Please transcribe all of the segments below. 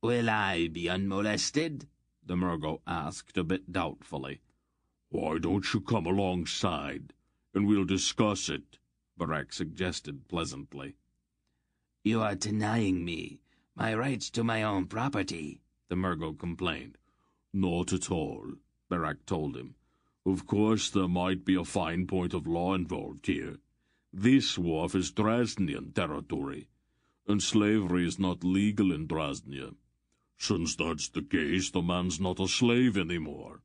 "Will I be unmolested?" the Murgo asked a bit doubtfully. "Why don't you come alongside, and we'll discuss it," Barak suggested pleasantly. "You are denying me my rights to my own property," the Murgo complained. "Not at all," Barak told him. "Of course there might be a fine point of law involved here. This wharf is Drasnian territory, and slavery is not legal in Drasnia. Since that's the case, the man's not a slave anymore."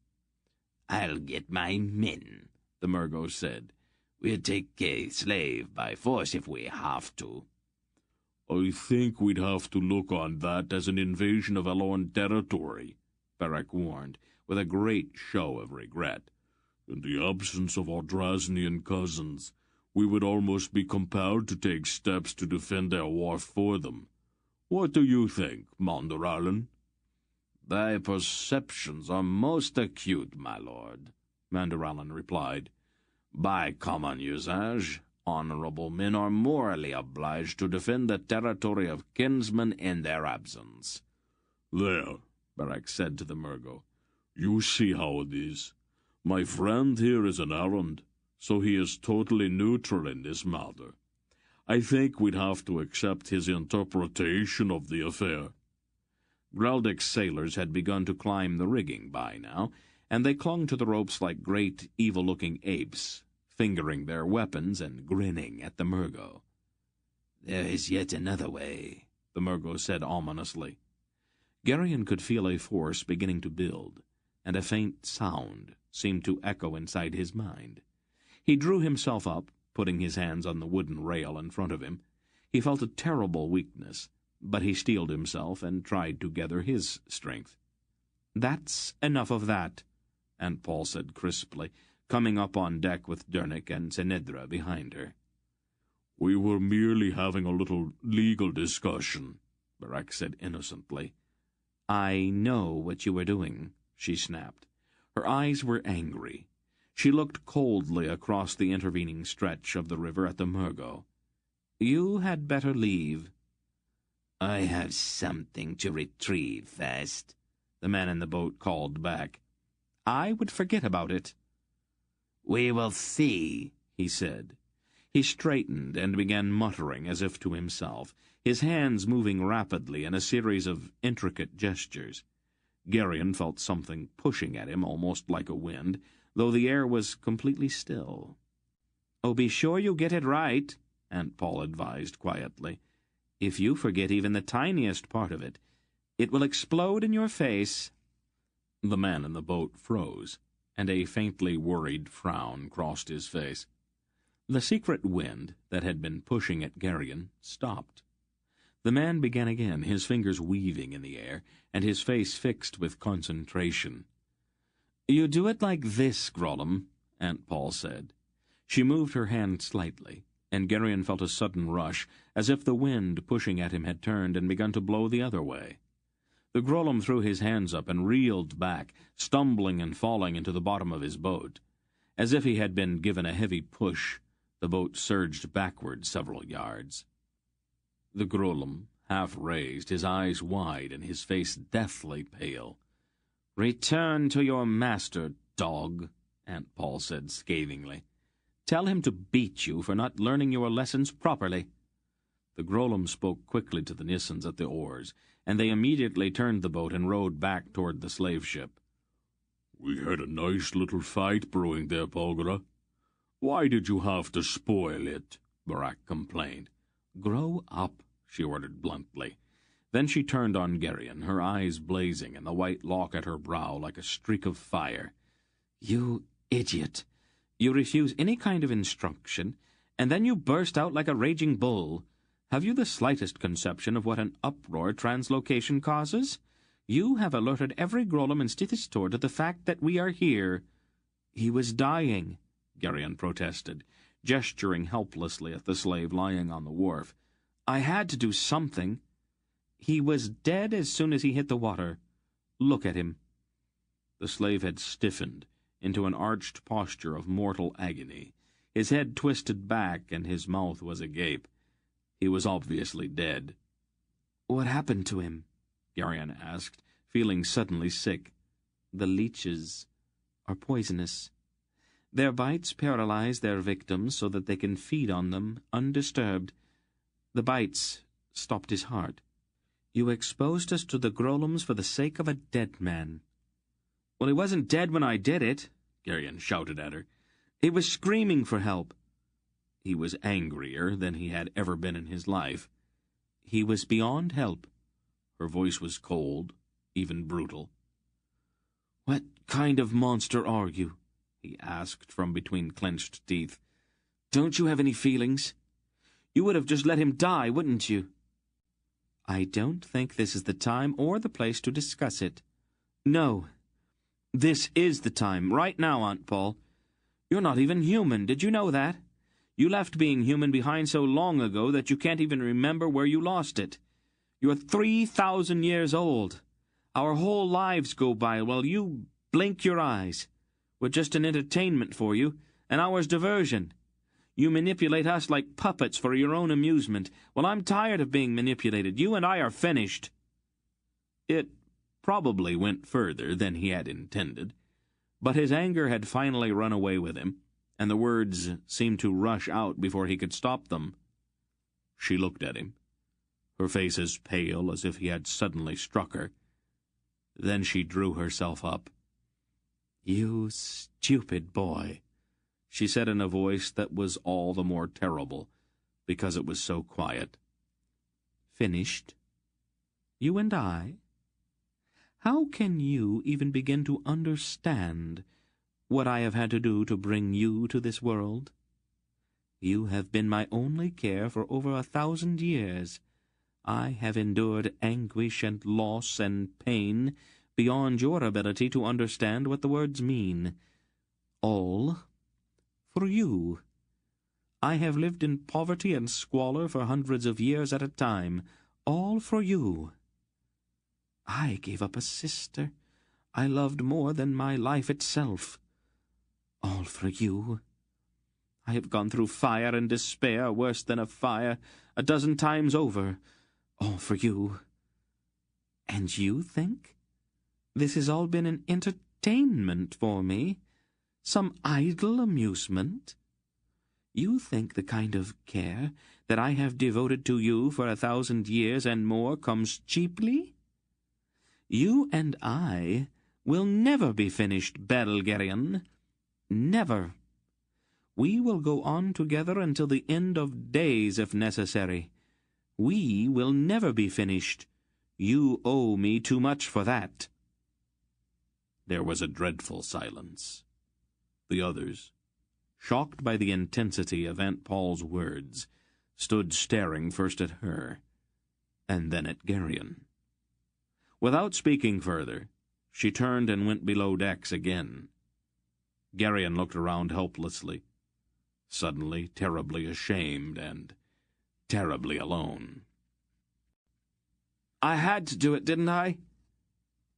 "I'll get my men," the Murgo said. "We'll take a slave by force if we have to." "I think we'd have to look on that as an invasion of Elorn territory," Barak warned, with a great show of regret. "In the absence of our Drasnian cousins, we would almost be compelled to take steps to defend their wharf for them. What do you think, Mandaralan?" "Thy perceptions are most acute, my lord," Mandaralan replied. "By common usage, honorable men are morally obliged to defend the territory of kinsmen in their absence." "There," Barak said to the Murgo. "You see how it is. My friend here is an errand, so he is totally neutral in this matter. I think we'd have to accept his interpretation of the affair." Graldic's sailors had begun to climb the rigging by now, and they clung to the ropes like great, evil-looking apes, fingering their weapons and grinning at the Murgo. "There is yet another way," the Murgo said ominously. Geryon could feel a force beginning to build, and a faint sound seemed to echo inside his mind. He drew himself up, putting his hands on the wooden rail in front of him. He felt a terrible weakness, but he steeled himself and tried to gather his strength. "That's enough of that," Aunt Paul said crisply, coming up on deck with Dernick and Senedra behind her. "We were merely having a little legal discussion," Barak said innocently. "I know what you were doing," she snapped. Her eyes were angry. She looked coldly across the intervening stretch of the river at the Murgo. "You had better leave." "I have something to retrieve first," the man in the boat called back. "I would forget about it." "We will see," he said. He straightened and began muttering as if to himself, his hands moving rapidly in a series of intricate gestures. Geryon felt something pushing at him almost like a wind, though the air was completely still. "Oh, be sure you get it right," Aunt Paul advised quietly. "If you forget even the tiniest part of it, it will explode in your face." The man in the boat froze, and a faintly worried frown crossed his face. The secret wind that had been pushing at Geryon stopped. The man began again, his fingers weaving in the air, and his face fixed with concentration. "You do it like this, Grollum," Aunt Paul said. She moved her hand slightly, and Geryon felt a sudden rush, as if the wind pushing at him had turned and begun to blow the other way. The Grollum threw his hands up and reeled back, stumbling and falling into the bottom of his boat. As if he had been given a heavy push, the boat surged backward several yards. The Grollum, half raised, his eyes wide and his face deathly pale. "Return to your master, dog," Aunt Paul said scathingly. "Tell him to beat you for not learning your lessons properly." The Grollum spoke quickly to the Nissans at the oars, and they immediately turned the boat and rowed back toward the slave ship. "We had a nice little fight brewing there, Polgara. Why did you have to spoil it?" Barak complained. "Grow up," she ordered bluntly. Then she turned on Geryon, her eyes blazing and the white lock at her brow like a streak of fire. "You idiot! You refuse any kind of instruction, and then you burst out like a raging bull. Have you the slightest conception of what an uproar translocation causes? You have alerted every Grollum in Stithis to the fact that we are here." "He was dying," Geryon protested, gesturing helplessly at the slave lying on the wharf. "I had to do something. He was dead as soon as he hit the water. Look at him." The slave had stiffened into an arched posture of mortal agony, his head twisted back and his mouth was agape. He was obviously dead. "What happened to him?" Garion asked, feeling suddenly sick. The leeches are poisonous. Their bites paralyze their victims so that they can feed on them undisturbed. The bites stopped his heart. You exposed us to the Grolums for the sake of a dead man. Well, he wasn't dead when I did it, Garion shouted at her. He was screaming for help. He was angrier than he had ever been in his life. He was beyond help. Her voice was cold, even brutal. What kind of monster are you? He asked from between clenched teeth. Don't you have any feelings? You would have just let him die, wouldn't you? I don't think this is the time or the place to discuss it. No, this is the time, right now, Aunt Paul. You're not even human, did you know that? You left being human behind so long ago that you can't even remember where you lost it. You're 3,000 years old. Our whole lives go by while you blink your eyes. We're just an entertainment for you, an hour's diversion. You manipulate us like puppets for your own amusement. Well, I'm tired of being manipulated. You and I are finished. It probably went further than he had intended, but his anger had finally run away with him, and the words seemed to rush out before he could stop them. She looked at him, her face as pale as if he had suddenly struck her. Then she drew herself up. You stupid boy, she said in a voice that was all the more terrible because it was so quiet. Finished? You and I? How can you even begin to understand what I have had to do to bring you to this world? You have been my only care for over 1,000 years. I have endured anguish and loss and pain beyond your ability to understand what the words mean. All for you. I have lived in poverty and squalor for hundreds of years at a time, all for you. I gave up a sister I loved more than my life itself, all for you. I have gone through fire and despair worse than a fire 12 times over, all for you. And you think this has all been an entertainment for me? Some idle amusement? You think the kind of care that I have devoted to you for 1,000 years and more comes cheaply? You and I will never be finished, Belgariad. Never. We will go on together until the end of days, if necessary. We will never be finished. You owe me too much for that. There was a dreadful silence. The others, shocked by the intensity of Aunt Paul's words, stood staring first at her, and then at Garion. Without speaking further, she turned and went below decks again. Garion looked around helplessly, suddenly terribly ashamed and terribly alone. I had to do it, didn't I?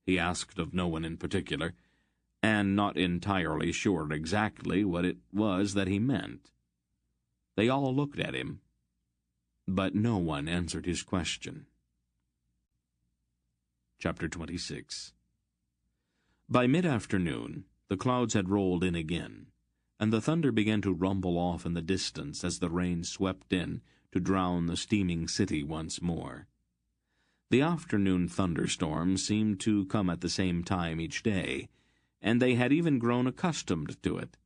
He asked of no one in particular, and not entirely sure exactly what it was that he meant. They all looked at him, but no one answered his question. Chapter 26. By mid-afternoon, the clouds had rolled in again, and the thunder began to rumble off in the distance as the rain swept in to drown the steaming city once more. The afternoon thunderstorms seemed to come at the same time each day, and they had even grown accustomed to it.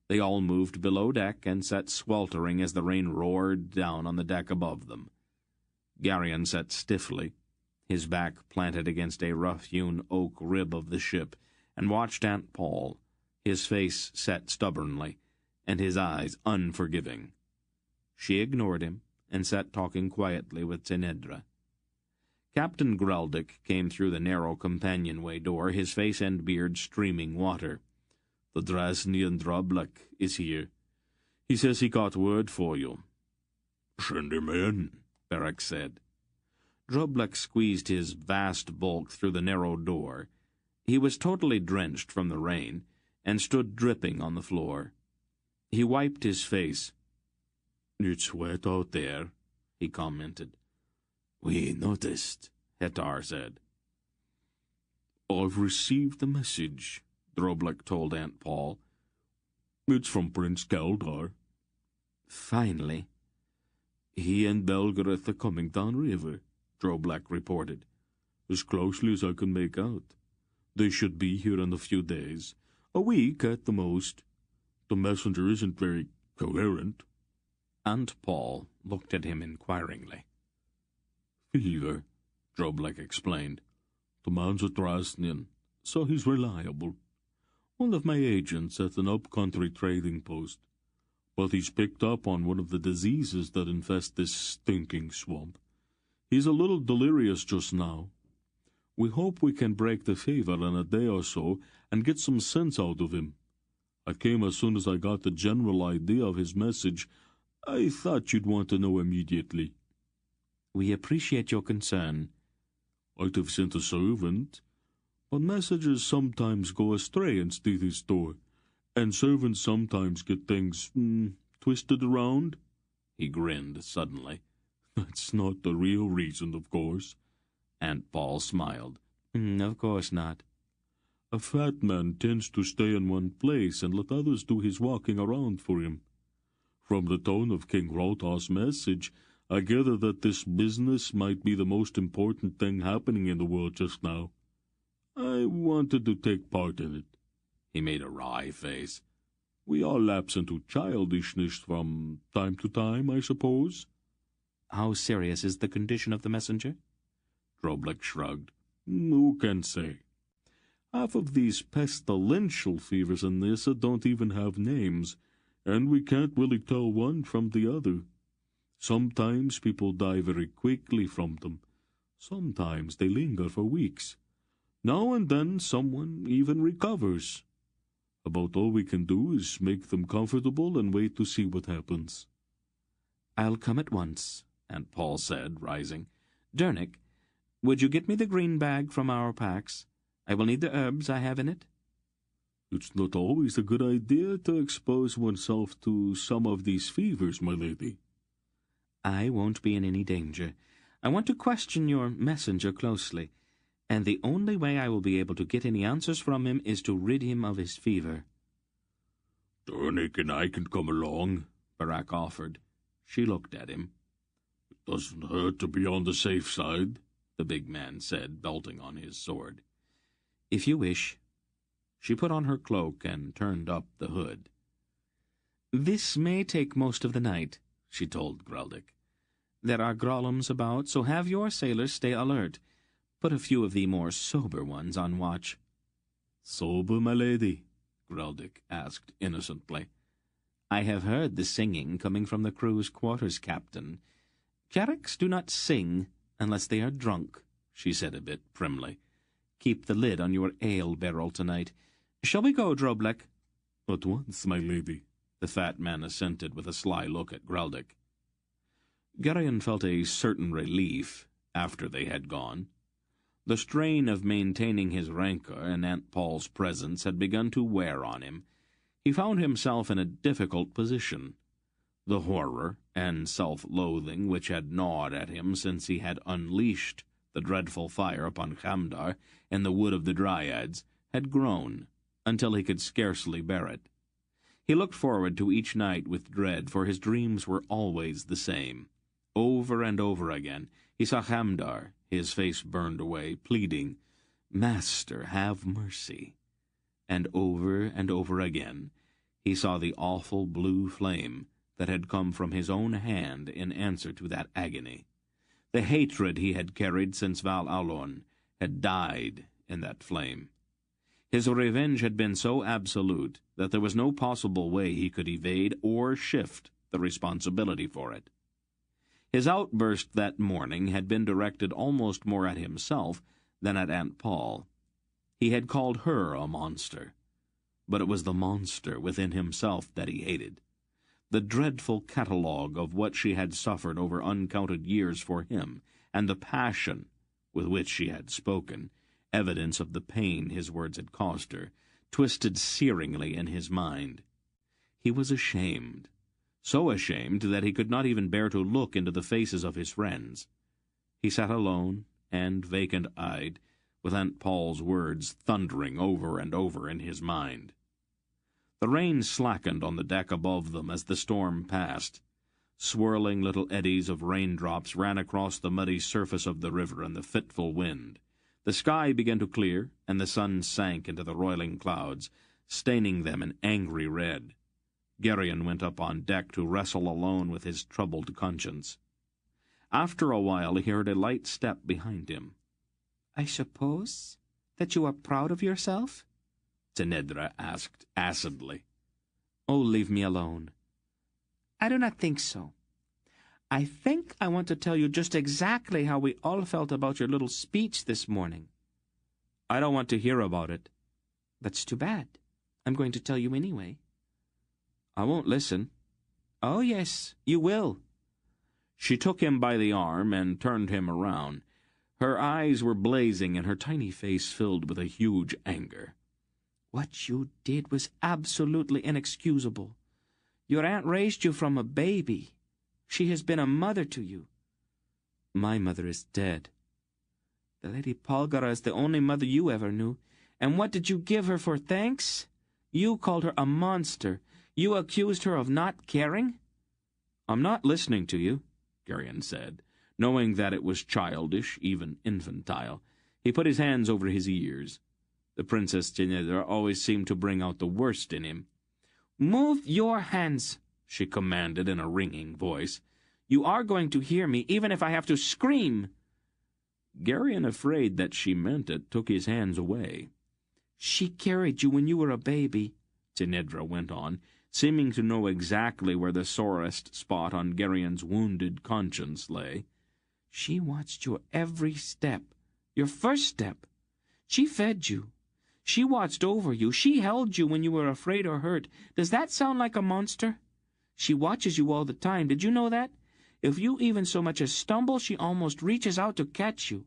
They all moved below deck and sat sweltering as the rain roared down on the deck above them. Garion sat stiffly, his back planted against a rough-hewn oak rib of the ship, and watched Aunt Paul, his face set stubbornly, and his eyes unforgiving. She ignored him, and sat talking quietly with Tenedra. Captain Greldick came through the narrow companionway door, his face and beard streaming water. The Drasnian Droblek is here. He says he got word for you. Send him in, Beric said. Droblek squeezed his vast bulk through the narrow door. He was totally drenched from the rain, and stood dripping on the floor. He wiped his face. It's wet out there, he commented. We noticed, Hetar said. I've received the message, Droblek told Aunt Paul. It's from Prince Galdar. Finally. He and Belgariad are coming downriver, Droblek reported, as closely as I can make out. They should be here in a few days, a week at the most. The messenger isn't very coherent. Aunt Paul looked at him inquiringly. Fever, Droblek explained. The man's a Drasnian, so he's reliable. One of my agents at an up-country trading post. But he's picked up on one of the diseases that infest this stinking swamp. He's a little delirious just now. We hope we can break the fever in a day or so and get some sense out of him. I came as soon as I got the general idea of his message. I thought you'd want to know immediately. We appreciate your concern. I'd have sent a servant, but messages sometimes go astray in Stevie's store, and servants sometimes get things twisted around. He grinned suddenly. That's not the real reason, of course. Aunt Paul smiled. Of course not. A fat man tends to stay in one place and let others do his walking around for him. From the tone of King Rotar's message, I gather that this business might be the most important thing happening in the world just now. I wanted to take part in it. He made a wry face. We all lapse into childishness from time to time, I suppose. How serious is the condition of the messenger? Droblek shrugged. Who can say? Half of these pestilential fevers in Nyssa don't even have names, and we can't really tell one from the other. Sometimes people die very quickly from them. Sometimes they linger for weeks. Now and then someone even recovers. About all we can do is make them comfortable and wait to see what happens. I'll come at once, Aunt Paul said, rising. Dernick, would you get me the green bag from our packs? I will need the herbs I have in it. It's not always a good idea to expose oneself to some of these fevers, my lady. I won't be in any danger. I want to question your messenger closely, and the only way I will be able to get any answers from him is to rid him of his fever. Dernick and I can come along, Barak offered. She looked at him. It doesn't hurt to be on the safe side, the big man said, belting on his sword. If you wish. She put on her cloak and turned up the hood. This may take most of the night, she told Greldick. There are Grollems about, so have your sailors stay alert. Put a few of the more sober ones on watch. Sober, my lady? Greldick asked innocently. I have heard the singing coming from the crew's quarters, Captain. Carracks do not sing unless they are drunk, she said a bit primly. Keep the lid on your ale barrel tonight. Shall we go, Droblek? At once, my lady, the fat man assented with a sly look at Greldick. Gerion felt a certain relief after they had gone. The strain of maintaining his rancor in Aunt Paul's presence had begun to wear on him. He found himself in a difficult position. The horror and self-loathing which had gnawed at him since he had unleashed the dreadful fire upon Khamdar in the Wood of the Dryads had grown until he could scarcely bear it. He looked forward to each night with dread, for his dreams were always the same. Over and over again he saw Khamdar, his face burned away, pleading, "Master, have mercy." And over again he saw the awful blue flame that had come from his own hand in answer to that agony. The hatred he had carried since Val Alon had died in that flame. His revenge had been so absolute that there was no possible way he could evade or shift the responsibility for it. His outburst that morning had been directed almost more at himself than at Aunt Paul. He had called her a monster, but it was the monster within himself that he hated. The dreadful catalogue of what she had suffered over uncounted years for him, and the passion with which she had spoken, evidence of the pain his words had caused her, twisted searingly in his mind. He was ashamed, so ashamed that he could not even bear to look into the faces of his friends. He sat alone and vacant-eyed, with Aunt Paul's words thundering over and over in his mind. The rain slackened on the deck above them as the storm passed. Swirling little eddies of raindrops ran across the muddy surface of the river in the fitful wind. The sky began to clear, and the sun sank into the roiling clouds, staining them an angry red. Geryon went up on deck to wrestle alone with his troubled conscience. After a while he heard a light step behind him. "I suppose that you are proud of yourself?" Tinedra asked acidly. "Oh, leave me alone." "I do not think so. I think I want to tell you just exactly how we all felt about your little speech this morning." "I don't want to hear about it." "That's too bad. I'm going to tell you anyway." "I won't listen." "Oh, yes, you will." She took him by the arm and turned him around. Her eyes were blazing and her tiny face filled with a huge anger. "What you did was absolutely inexcusable. Your aunt raised you from a baby. She has been a mother to you." "My mother is dead." "The Lady Belgariad is the only mother you ever knew. And what did you give her for thanks? You called her a monster. You accused her of not caring." "I'm not listening to you," Geryon said, knowing that it was childish, even infantile. He put his hands over his ears. The Princess Tinedra always seemed to bring out the worst in him. "Move your hands," she commanded in a ringing voice. "You are going to hear me, even if I have to scream." Geryon, afraid that she meant it, took his hands away. "She carried you when you were a baby," Tinedra went on, seeming to know exactly where the sorest spot on Geryon's wounded conscience lay. "She watched your every step, your first step. She fed you. She watched over you. She held you when you were afraid or hurt. Does that sound like a monster? She watches you all the time. Did you know that? If you even so much as stumble, she almost reaches out to catch you.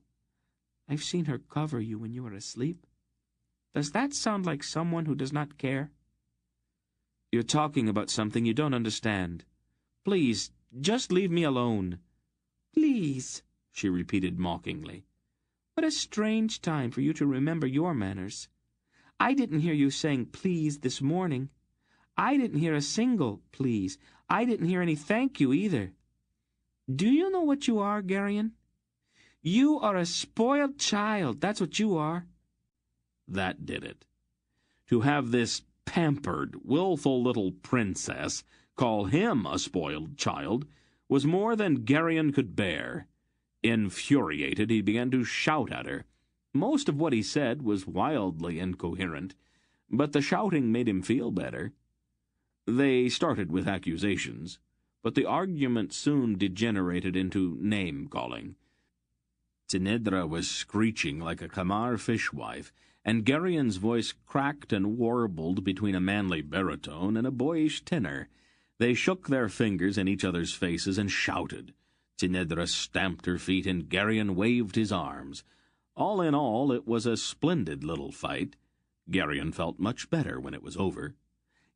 I've seen her cover you when you were asleep. Does that sound like someone who does not care?" "You're talking about something you don't understand. Please, just leave me alone." "Please," she repeated mockingly. "What a strange time for you to remember your manners. I didn't hear you saying please this morning. I didn't hear a single please. I didn't hear any thank you either. Do you know what you are, Geryon? You are a spoiled child, that's what you are." That did it. To have this pampered, willful little princess call him a spoiled child was more than Geryon could bear. Infuriated, he began to shout at her. Most of what he said was wildly incoherent, but the shouting made him feel better. They started with accusations, but the argument soon degenerated into name-calling. Tinedra was screeching like a Kamar fishwife, and Geryon's voice cracked and warbled between a manly baritone and a boyish tenor. They shook their fingers in each other's faces and shouted. Tinedra stamped her feet, and Geryon waved his arms. All in all, it was a splendid little fight. Geryon felt much better when it was over.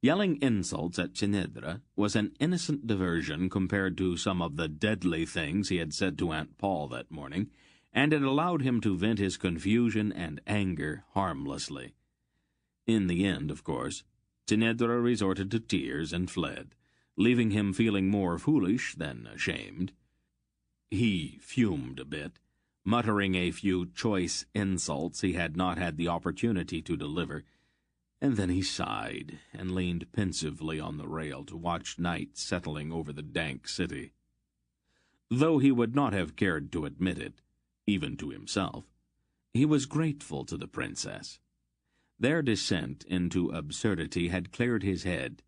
Yelling insults at Tinedra was an innocent diversion compared to some of the deadly things he had said to Aunt Paul that morning, and it allowed him to vent his confusion and anger harmlessly. In the end, of course, Tinedra resorted to tears and fled, leaving him feeling more foolish than ashamed. He fumed a bit, muttering a few choice insults he had not had the opportunity to deliver, and then he sighed and leaned pensively on the rail to watch night settling over the dank city. Though he would not have cared to admit it, even to himself, he was grateful to the princess. Their descent into absurdity had cleared his head.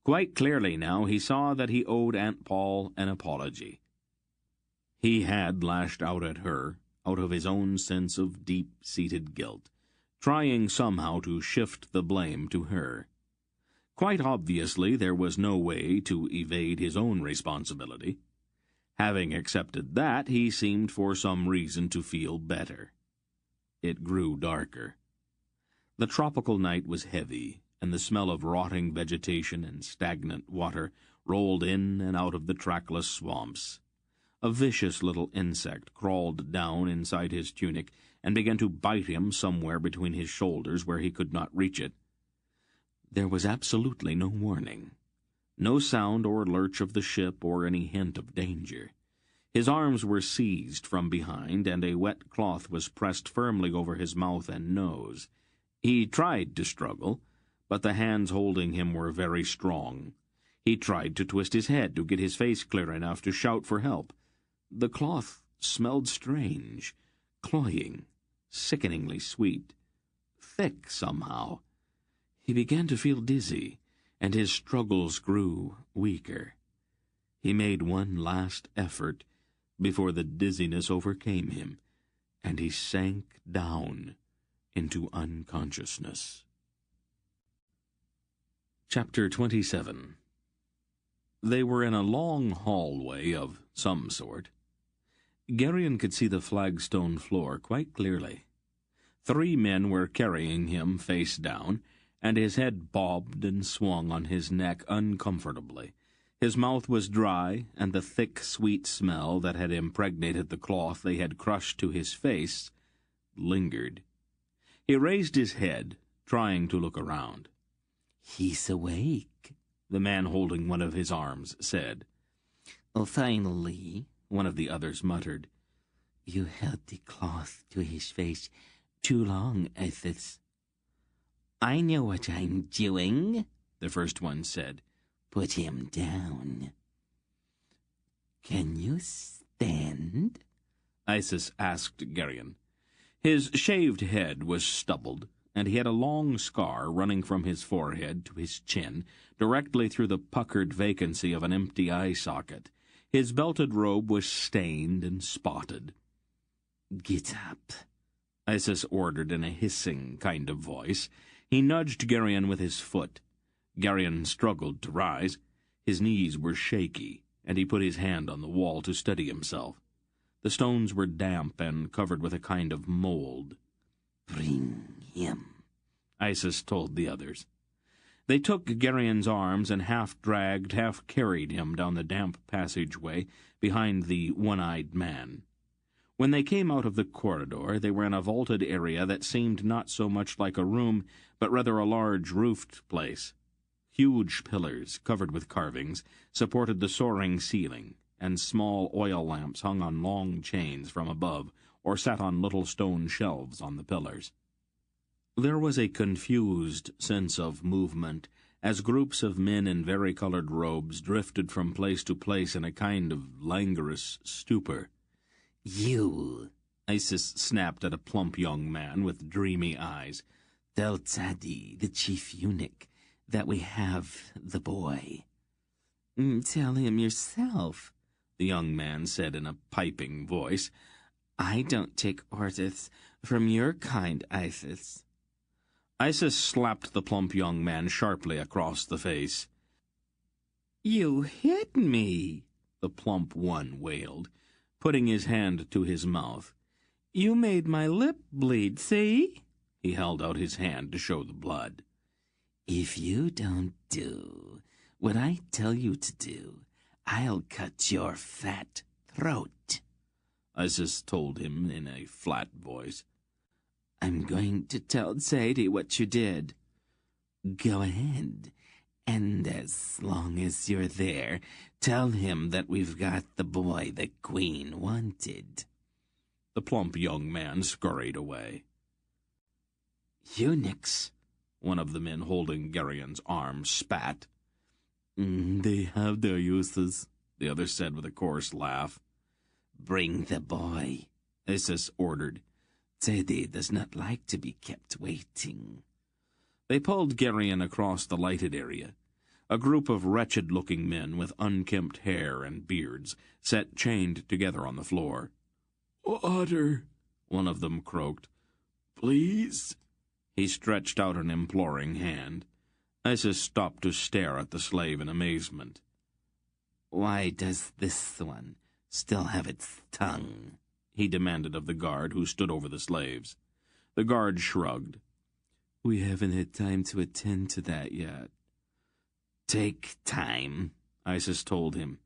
Quite clearly now he saw that he owed Aunt Paul an apology. He had lashed out at her out of his own sense of deep-seated guilt, trying somehow to shift the blame to her. Quite obviously there was no way to evade his own responsibility. Having accepted that, he seemed for some reason to feel better. It grew darker. The tropical night was heavy, and the smell of rotting vegetation and stagnant water rolled in and out of the trackless swamps. A vicious little insect crawled down inside his tunic and began to bite him somewhere between his shoulders where he could not reach it. There was absolutely no warning. No sound or lurch of the ship or any hint of danger. His arms were seized from behind, and a wet cloth was pressed firmly over his mouth and nose. He tried to struggle, but the hands holding him were very strong. He tried to twist his head to get his face clear enough to shout for help. The cloth smelled strange, cloying, sickeningly sweet, thick somehow. He began to feel dizzy, and his struggles grew weaker. He made one last effort before the dizziness overcame him, and he sank down into unconsciousness. Chapter 27. They were in a long hallway of some sort. Geryon could see the flagstone floor quite clearly. 3 men were carrying him face down, and his head bobbed and swung on his neck uncomfortably. His mouth was dry, and the thick, sweet smell that had impregnated the cloth they had crushed to his face lingered. He raised his head, trying to look around. "He's awake," the man holding one of his arms said. "Oh, finally," one of the others muttered. "You held the cloth to his face too long, Ethis." "I know what I'm doing," the first one said. "Put him down." "Can you stand?" Isis asked Geryon. His shaved head was stubbled, and he had a long scar running from his forehead to his chin, directly through the puckered vacancy of an empty eye socket. His belted robe was stained and spotted. "Get up," Isis ordered in a hissing kind of voice. He nudged Geryon with his foot. Geryon struggled to rise. His knees were shaky, and he put his hand on the wall to steady himself. The stones were damp and covered with a kind of mold. "Bring him," Isis told the others. They took Geryon's arms and half-dragged, half-carried him down the damp passageway behind the one-eyed man. When they came out of the corridor, they were in a vaulted area that seemed not so much like a room, but rather a large roofed place. Huge pillars, covered with carvings, supported the soaring ceiling, and small oil lamps hung on long chains from above, or sat on little stone shelves on the pillars. There was a confused sense of movement, as groups of men in varicolored robes drifted from place to place in a kind of languorous stupor. "You," Isis snapped at a plump young man with dreamy eyes. "Tell Tzadi, the chief eunuch, that we have the boy." "Tell him yourself," the young man said in a piping voice. "I don't take orders from your kind, Isis." Isis slapped the plump young man sharply across the face. "You hit me," the plump one wailed, putting his hand to his mouth. "You made my lip bleed, see?" He held out his hand to show the blood. "If you don't do what I tell you to do, I'll cut your fat throat," Isis told him in a flat voice. "I'm going to tell Tzadi what you did." "Go ahead, and as long as you're there, tell him that we've got the boy the Queen wanted." The plump young man scurried away. "Eunuchs," one of the men holding Geryon's arm spat. "They have their uses," the other said with a coarse laugh. "Bring the boy," Isis ordered. "Tzadi does not like to be kept waiting." They pulled Geryon across the lighted area. A group of wretched-looking men with unkempt hair and beards sat chained together on the floor. "Water," one of them croaked. "Please." He stretched out an imploring hand. Isis stopped to stare at the slave in amazement. "Why does this one still have its tongue?" he demanded of the guard who stood over the slaves. The guard shrugged. "We haven't had time to attend to that yet." "Take time," Isis told him.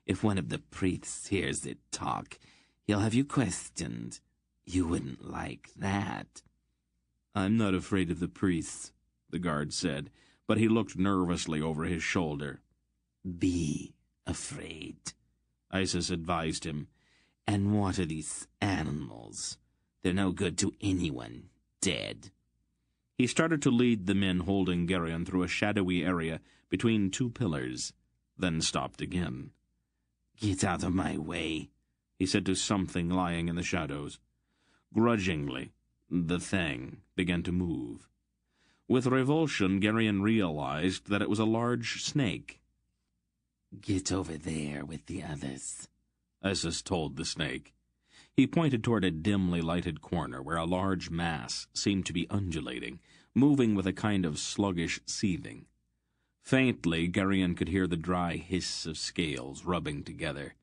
"If one of the priests hears it talk, he'll have you questioned. You wouldn't like that. I'm not afraid of the priests, the guard said, but he looked nervously over his shoulder. Be afraid, Isis advised him. And what are these animals? They're no good to anyone dead. He started to lead the men holding Geryon through a shadowy area between two pillars, then stopped again. Get out of my way, he said to something lying in the shadows. Grudgingly, the thing began to move. With revulsion, Geryon realized that it was a large snake. Get over there with the others, Isis told the snake. He pointed toward a dimly lighted corner where a large mass seemed to be undulating, moving with a kind of sluggish seething. Faintly, Geryon could hear the dry hiss of scales rubbing together.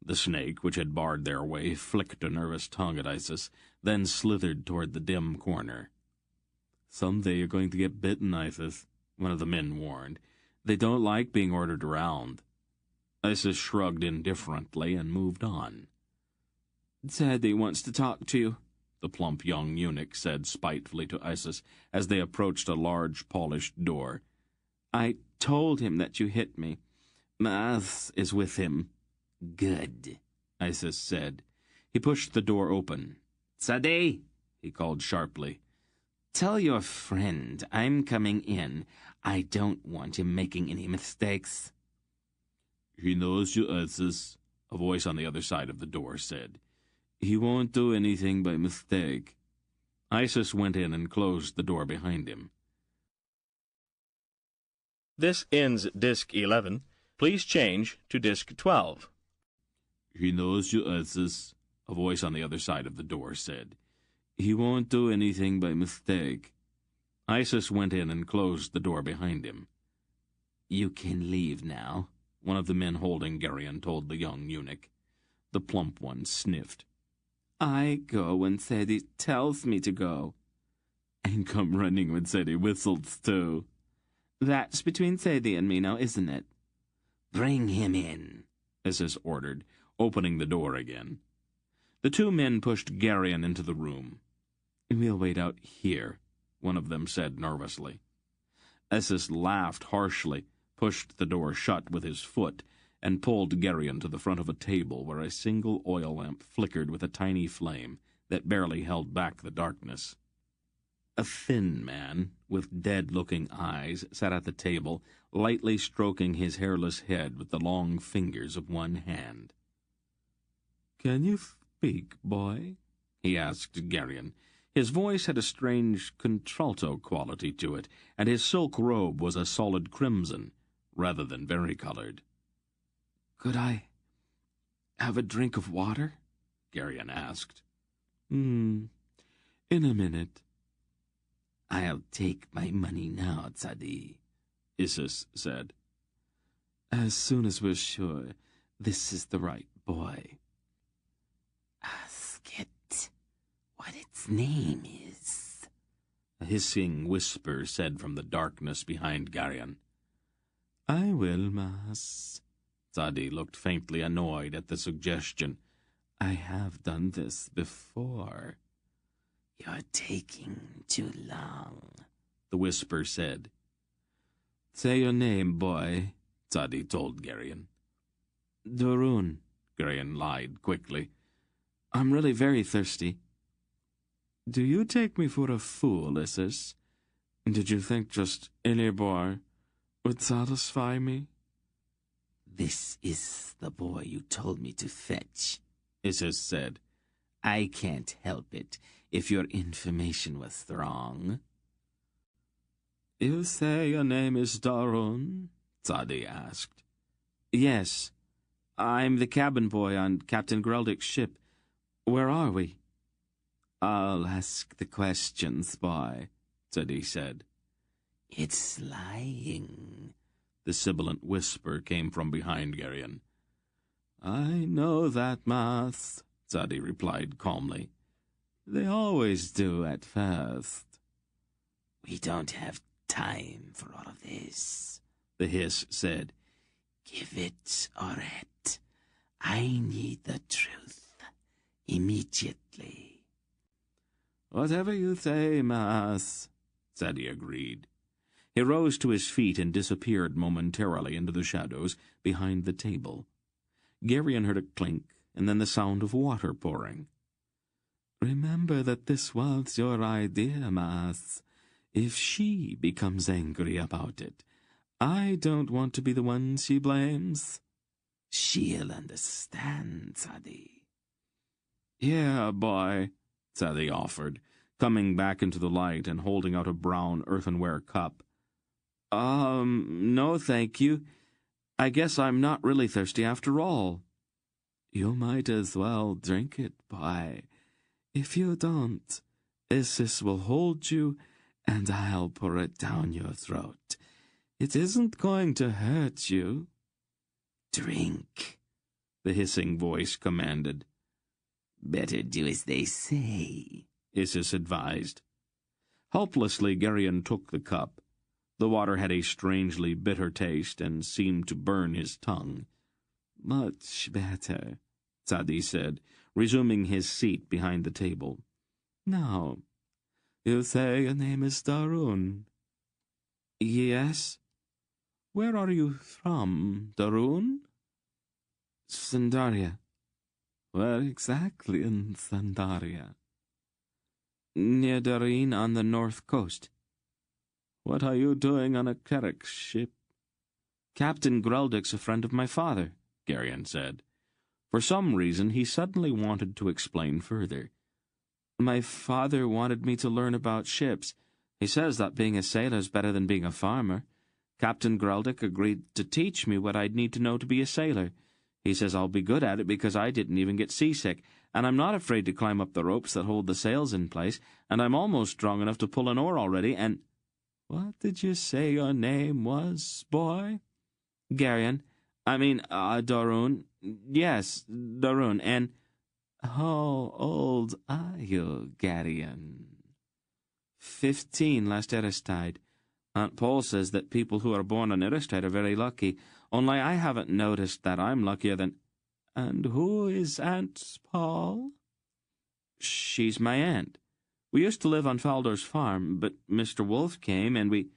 The snake, which had barred their way, flicked a nervous tongue at Isis, then slithered toward the dim corner. Someday you're going to get bitten, Isis, one of the men warned. They don't like being ordered around. Isis shrugged indifferently and moved on. Zadie wants to talk to you, the plump young eunuch said spitefully to Isis as they approached a large polished door. I told him that you hit me. Maas is with him. Good, Isis said. He pushed the door open. Zadie, he called sharply. Tell your friend I'm coming in. I don't want him making any mistakes. He knows you, Isis, a voice on the other side of the door said. He won't do anything by mistake. Isis went in and closed the door behind him. This ends Disc 11. Please change to Disc 12. He knows you, Isis, a voice on the other side of the door said. He won't do anything by mistake. Isis went in and closed the door behind him. You can leave now, one of the men holding Geryon told the young eunuch. The plump one sniffed. I go when Sadie tells me to go. And come running when Sadie whistles, too. That's between Sadie and me now, isn't it? Bring him in, Isis ordered, opening the door again. The two men pushed Geryon into the room. We'll wait out here, one of them said nervously. Isis laughed harshly, pushed the door shut with his foot, and pulled Geryon to the front of a table where a single oil lamp flickered with a tiny flame that barely held back the darkness. A thin man, with dead-looking eyes, sat at the table, lightly stroking his hairless head with the long fingers of one hand. "Can you speak, boy?" he asked Geryon. His voice had a strange contralto quality to it, and his silk robe was a solid crimson, rather than varicolored. "Could I have a drink of water?" Geryon asked. In a minute." I'll take my money now, Zadie, Isis said. "As soon as we're sure this is the right boy." Ask it what its name is, a hissing whisper said from the darkness behind Geryon. "I will, Mas." Zadie looked faintly annoyed at the suggestion. "I have done this before." You're taking too long, the whisper said. "Say your name, boy," Zadie told Geryon. "Dorun," Geryon lied quickly. "I'm really very thirsty." "Do you take me for a fool, Isis? Did you think just any boy would satisfy me?" This is the boy you told me to fetch, Isis said. I can't help it if your information was wrong. "You say your name is Dorun?" Zadie asked. "Yes. I'm the cabin boy on Captain Greldick's ship. Where are we?" "I'll ask the questions, boy," Zadie said. It's lying, the sibilant whisper came from behind Geryon. "I know that, Mas," Zadie replied calmly. "They always do at first." We don't have time for all of this, the hiss said. Give it, Oret. I need the truth immediately. Whatever you say, Mas, Sadie agreed. He rose to his feet and disappeared momentarily into the shadows behind the table. Garion heard a clink, and then the sound of water pouring. Remember that this was your idea, Mas. If she becomes angry about it, I don't want to be the one she blames. She'll understand, Sadie. Yeah, boy, Sadie offered, coming back into the light and holding out a brown earthenware cup. No thank you. I guess I'm not really thirsty after all. You might as well drink it, boy. If you don't, Isis will hold you, and I'll pour it down your throat. It isn't going to hurt you. Drink, the hissing voice commanded. Better do as they say, Isis advised. Helplessly, Garion took the cup. The water had a strangely bitter taste and seemed to burn his tongue. Much better, Sadie said, resuming his seat behind the table. Now, you say your name is Darun. Yes. Where are you from, Darun? Sandaria. Where exactly in Sandaria? Near Dareen on the north coast. What are you doing on a Kerek ship? Captain Greldick's a friend of my father, Garion said. For some reason, he suddenly wanted to explain further. My father wanted me to learn about ships. He says that being a sailor is better than being a farmer. Captain Greldick agreed to teach me what I'd need to know to be a sailor. He says I'll be good at it because I didn't even get seasick, and I'm not afraid to climb up the ropes that hold the sails in place, and I'm almost strong enough to pull an oar already, and— What did you say your name was, boy? Garion. Darun. Yes, Darun. And how old are you, Garion? 15 last Aristide. Aunt Paul says that people who are born on Aristide are very lucky, only I haven't noticed that I'm luckier than— And who is Aunt Paul? She's my aunt. We used to live on Faldor's farm, but Mr. Wolf came and we—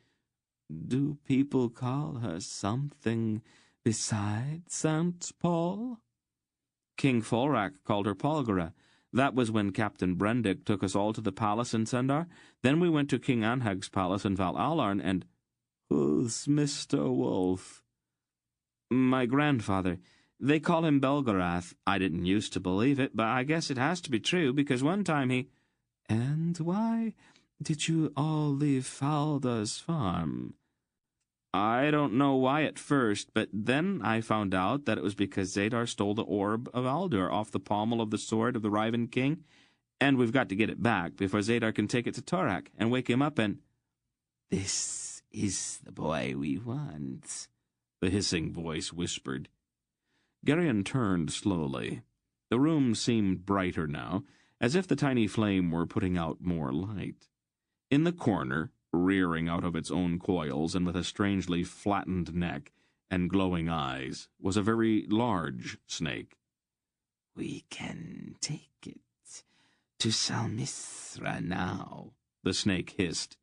Do people call her something besides Aunt Paul? King Folrak called her Polgara. That was when Captain Brendick took us all to the palace in Sendar. Then we went to King Anhag's palace in Val Alarn, and— Who's Mr. Wolf? My grandfather. They call him Belgarath. I didn't used to believe it, but I guess it has to be true, because one time he— And why did you all leave Faldor's farm? I don't know why at first, but then I found out that it was because Zadar stole the orb of Aldur off the pommel of the sword of the Riven King, and we've got to get it back before Zadar can take it to Torak and wake him up and— This is the boy we want, the hissing voice whispered. Garion turned slowly. The room seemed brighter now, as if the tiny flame were putting out more light. In the corner, rearing out of its own coils and with a strangely flattened neck and glowing eyes, was a very large snake. We can take it to Salmisra now, the snake hissed.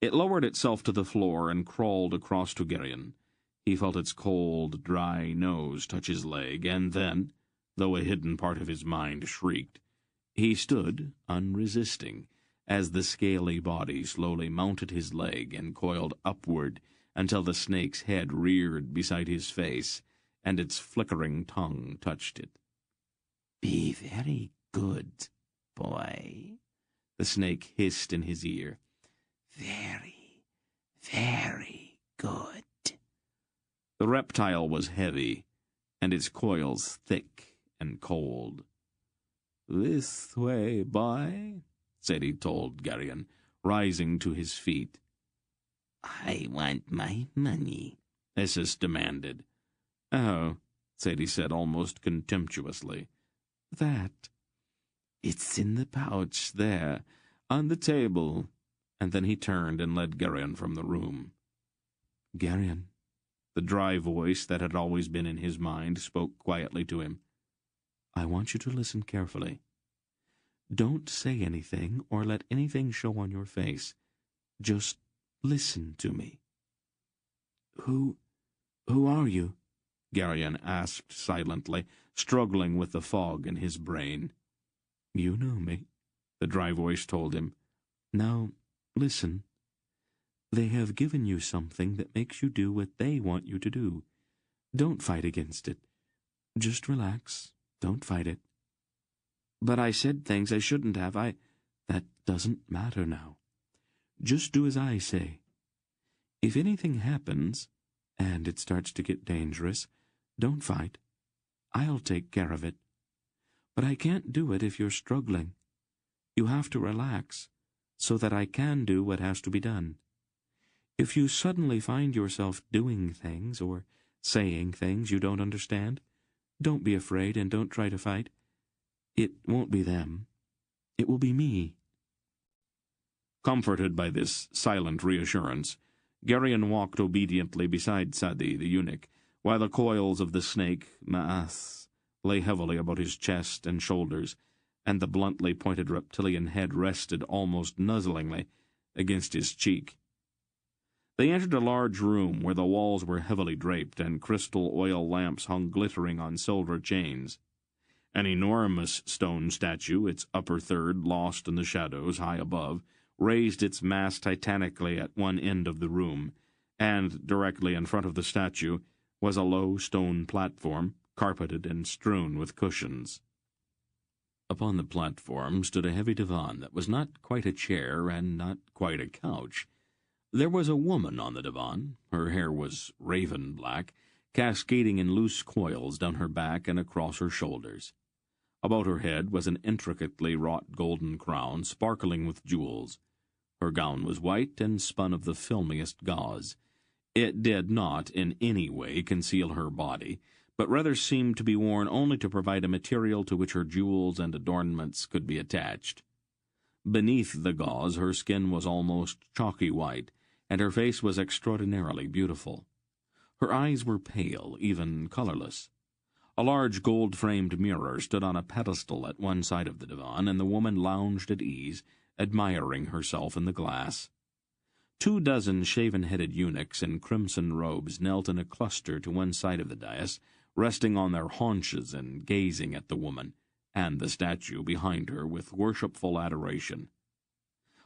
It lowered itself to the floor and crawled across to Garion. He felt its cold, dry nose touch his leg, and then, though a hidden part of his mind shrieked, he stood unresisting, as the scaly body slowly mounted his leg and coiled upward until the snake's head reared beside his face, and its flickering tongue touched it. Be very good, boy, the snake hissed in his ear. Very, very good. The reptile was heavy, and its coils thick and cold. This way, boy, Sadie told Garion, rising to his feet. I want my money, Isis demanded. Oh, Sadie said almost contemptuously. That. It's in the pouch there, on the table. And then he turned and led Garion from the room. Garion, the dry voice that had always been in his mind spoke quietly to him. I want you to listen carefully. Don't say anything or let anything show on your face. Just listen to me." Who are you?" Garion asked silently, struggling with the fog in his brain. "You know me," the dry voice told him. "Now, listen. They have given you something that makes you do what they want you to do. Don't fight against it. Just relax. Don't fight it." "But I said things I shouldn't have. That doesn't matter now. Just do as I say. If anything happens, and it starts to get dangerous, don't fight. I'll take care of it. But I can't do it if you're struggling. You have to relax, so that I can do what has to be done. If you suddenly find yourself doing things or saying things you don't understand, don't be afraid and don't try to fight. It won't be them. It will be me." Comforted by this silent reassurance, Garion walked obediently beside Sadi the eunuch, while the coils of the snake, Ma'as, lay heavily about his chest and shoulders, and the bluntly pointed reptilian head rested almost nuzzlingly against his cheek. They entered a large room where the walls were heavily draped and crystal oil lamps hung glittering on silver chains. An enormous stone statue, its upper third lost in the shadows high above, raised its mass titanically at one end of the room, and directly in front of the statue was a low stone platform, carpeted and strewn with cushions. Upon the platform stood a heavy divan that was not quite a chair and not quite a couch. There was a woman on the divan. Her hair was raven black, cascading in loose coils down her back and across her shoulders. About her head was an intricately wrought golden crown, sparkling with jewels. Her gown was white and spun of the filmiest gauze. It did not in any way conceal her body, but rather seemed to be worn only to provide a material to which her jewels and adornments could be attached. Beneath the gauze her skin was almost chalky white, and her face was extraordinarily beautiful. Her eyes were pale, even colorless. A large gold-framed mirror stood on a pedestal at one side of the divan, and the woman lounged at ease, admiring herself in the glass. 24 shaven-headed eunuchs in crimson robes knelt in a cluster to one side of the dais, resting on their haunches and gazing at the woman, and the statue behind her with worshipful adoration.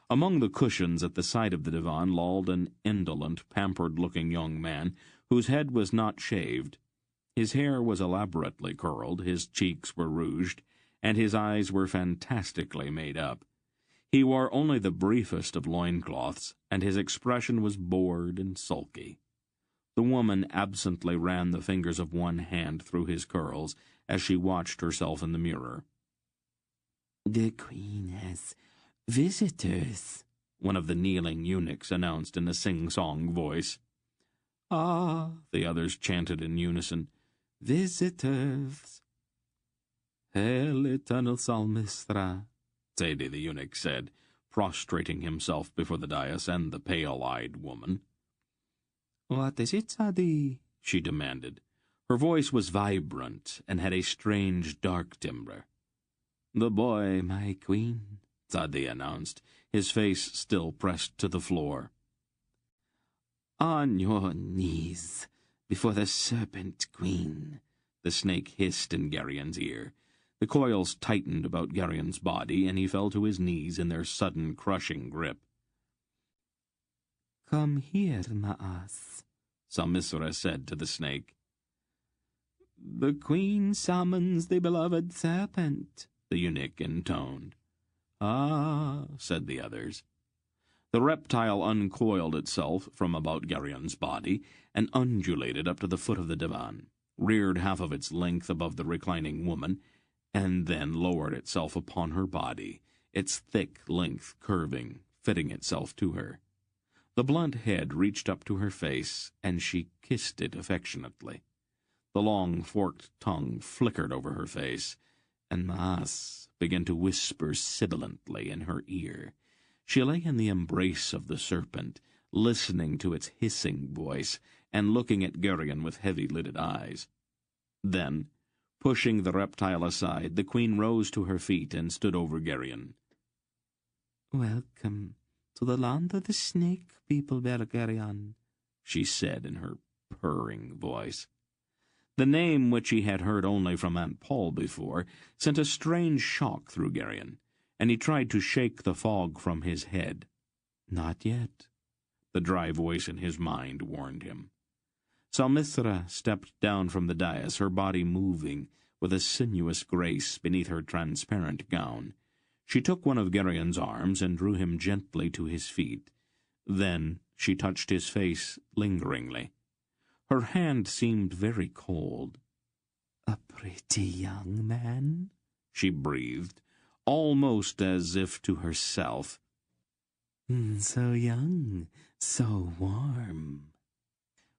Among the cushions at the side of the divan lolled an indolent, pampered-looking young man, whose head was not shaved. His hair was elaborately curled, his cheeks were rouged, and his eyes were fantastically made up. He wore only the briefest of loincloths, and his expression was bored and sulky. The woman absently ran the fingers of one hand through his curls as she watched herself in the mirror. "The Queen has visitors," one of the kneeling eunuchs announced in a sing-song voice. "Ah," the others chanted in unison. "Visitors." "Hail, eternal Salmistra," Sadi the eunuch said, prostrating himself before the dais and the pale-eyed woman. "What is it, Sadi?" she demanded. Her voice was vibrant and had a strange, dark timbre. "The boy, my queen," Sadi announced, his face still pressed to the floor. "On your knees before the serpent queen," the snake hissed in Garion's ear. The coils tightened about Garion's body, and he fell to his knees in their sudden, crushing grip. "Come here, Ma'as," Salmisra said to the snake. "The queen summons the beloved serpent," the eunuch intoned. "Ah," said the others. The reptile uncoiled itself from about Garion's body and undulated up to the foot of the divan, reared half of its length above the reclining woman, and then lowered itself upon her body, its thick length curving, fitting itself to her. The blunt head reached up to her face, and she kissed it affectionately. The long forked tongue flickered over her face, and Ma'as began to whisper sibilantly in her ear. She lay in the embrace of the serpent, listening to its hissing voice, and looking at Garion with heavy-lidded eyes. Then, Pushing the reptile aside, the queen rose to her feet and stood over Geryon. "Welcome to the land of the snake people, Belgariad," she said in her purring voice. The name, which he had heard only from Aunt Paul before, sent a strange shock through Geryon, and he tried to shake the fog from his head. "Not yet," the dry voice in his mind warned him. Salmithra stepped down from the dais, her body moving with a sinuous grace beneath her transparent gown. She took one of Geryon's arms and drew him gently to his feet. Then she touched his face lingeringly. Her hand seemed very cold. "A pretty young man," she breathed, almost as if to herself. "So young, so warm."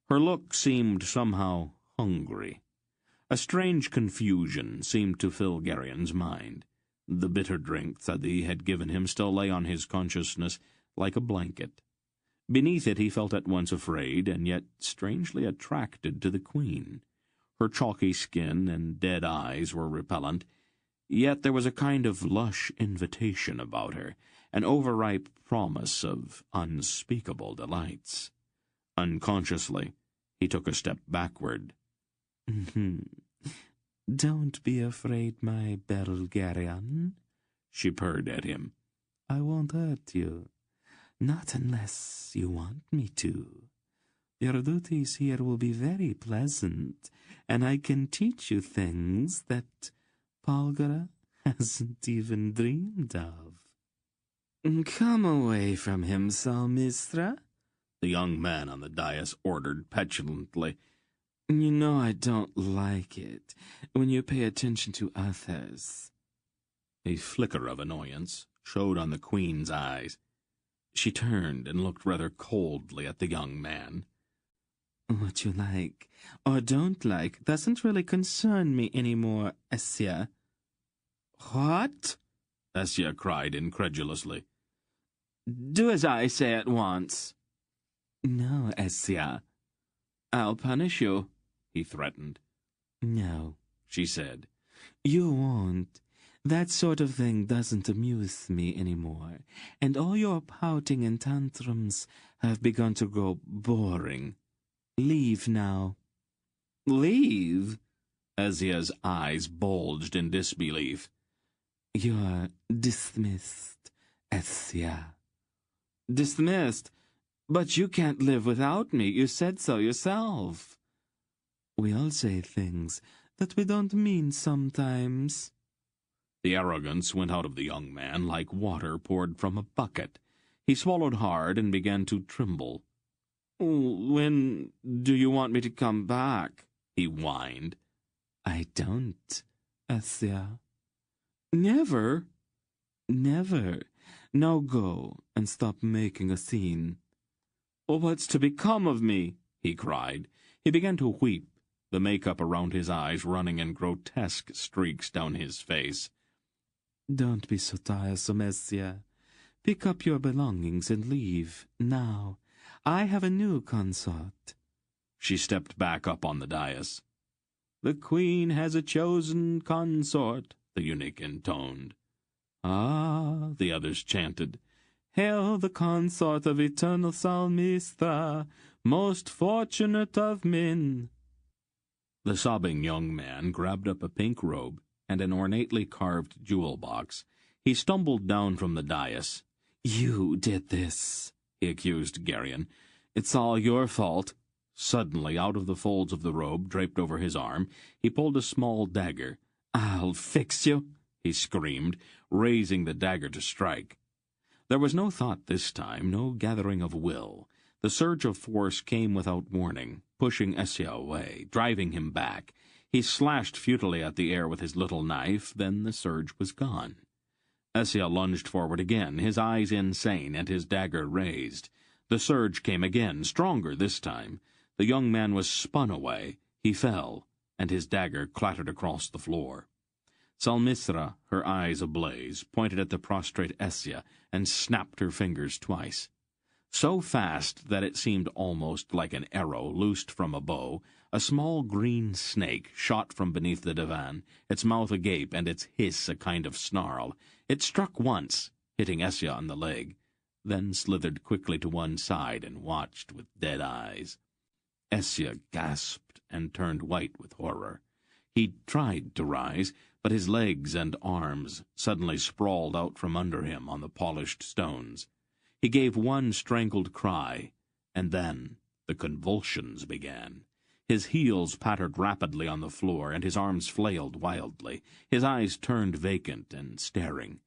Her look seemed somehow hungry. A strange confusion seemed to fill Geryon's mind. The bitter drink Thadi had given him still lay on his consciousness like a blanket. Beneath it he felt at once afraid and yet strangely attracted to the queen. Her chalky skin and dead eyes were repellent, yet there was a kind of lush invitation about her, an overripe promise of unspeakable delights. Unconsciously, he took a step backward. "Don't be afraid, my Belgariad," she purred at him. "I won't hurt you. Not unless you want me to. Your duties here will be very pleasant, and I can teach you things that Polgara hasn't even dreamed of." "Come away from him, Salmithra," the young man on the dais ordered petulantly. "You know I don't like it when you pay attention to others." A flicker of annoyance showed on the queen's eyes. She turned and looked rather coldly at the young man. "What you like or don't like doesn't really concern me anymore, Essia." "What?" Essia cried incredulously. "Do as I say at once." "No, Essia." "I'll punish you," he threatened. "No," she said. "You won't. That sort of thing doesn't amuse me anymore, and all your pouting and tantrums have begun to grow boring. Leave now." "Leave?" Essia's eyes bulged in disbelief. "You're dismissed, Essia." "Dismissed? But you can't live without me. You said so yourself." "We all say things that we don't mean sometimes." The arrogance went out of the young man like water poured from a bucket. He swallowed hard and began to tremble. "When do you want me to come back?" he whined. "I don't, Essia." "Never?" "Never. Now go and stop making a scene." "What's to become of me?" he cried. He began to weep, the makeup around his eyes running in grotesque streaks down his face. "Don't be so tiresome, Essia. Pick up your belongings and leave, now. I have a new consort." She stepped back up on the dais. "The queen has a chosen consort," the eunuch intoned. "Ah," the others chanted. "Hail the consort of eternal Salmithra, most fortunate of men." The sobbing young man grabbed up a pink robe and an ornately carved jewel box. He stumbled down from the dais. "You did this," he accused Geryon. "It's all your fault." Suddenly, out of the folds of the robe draped over his arm, he pulled a small dagger. "I'll fix you," he screamed, raising the dagger to strike. There was no thought this time, no gathering of will. The surge of force came without warning, pushing Essia away, driving him back. He slashed futilely at the air with his little knife, then the surge was gone. Essia lunged forward again, his eyes insane and his dagger raised. The surge came again, stronger this time. The young man was spun away. He fell, and his dagger clattered across the floor. Salmithra, her eyes ablaze, pointed at the prostrate Essia and snapped her fingers twice. So fast that it seemed almost like an arrow loosed from a bow, A small green snake shot from beneath the divan, its mouth agape and its hiss a kind of snarl. It struck once, hitting Essia on the leg, then slithered quickly to one side and watched with dead eyes. Essia gasped and turned white with horror. He tried to rise, but his legs and arms suddenly sprawled out from under him on the polished stones. He gave one strangled cry, and then the convulsions began. His heels pattered rapidly on the floor, and his arms flailed wildly. His eyes turned vacant and staring,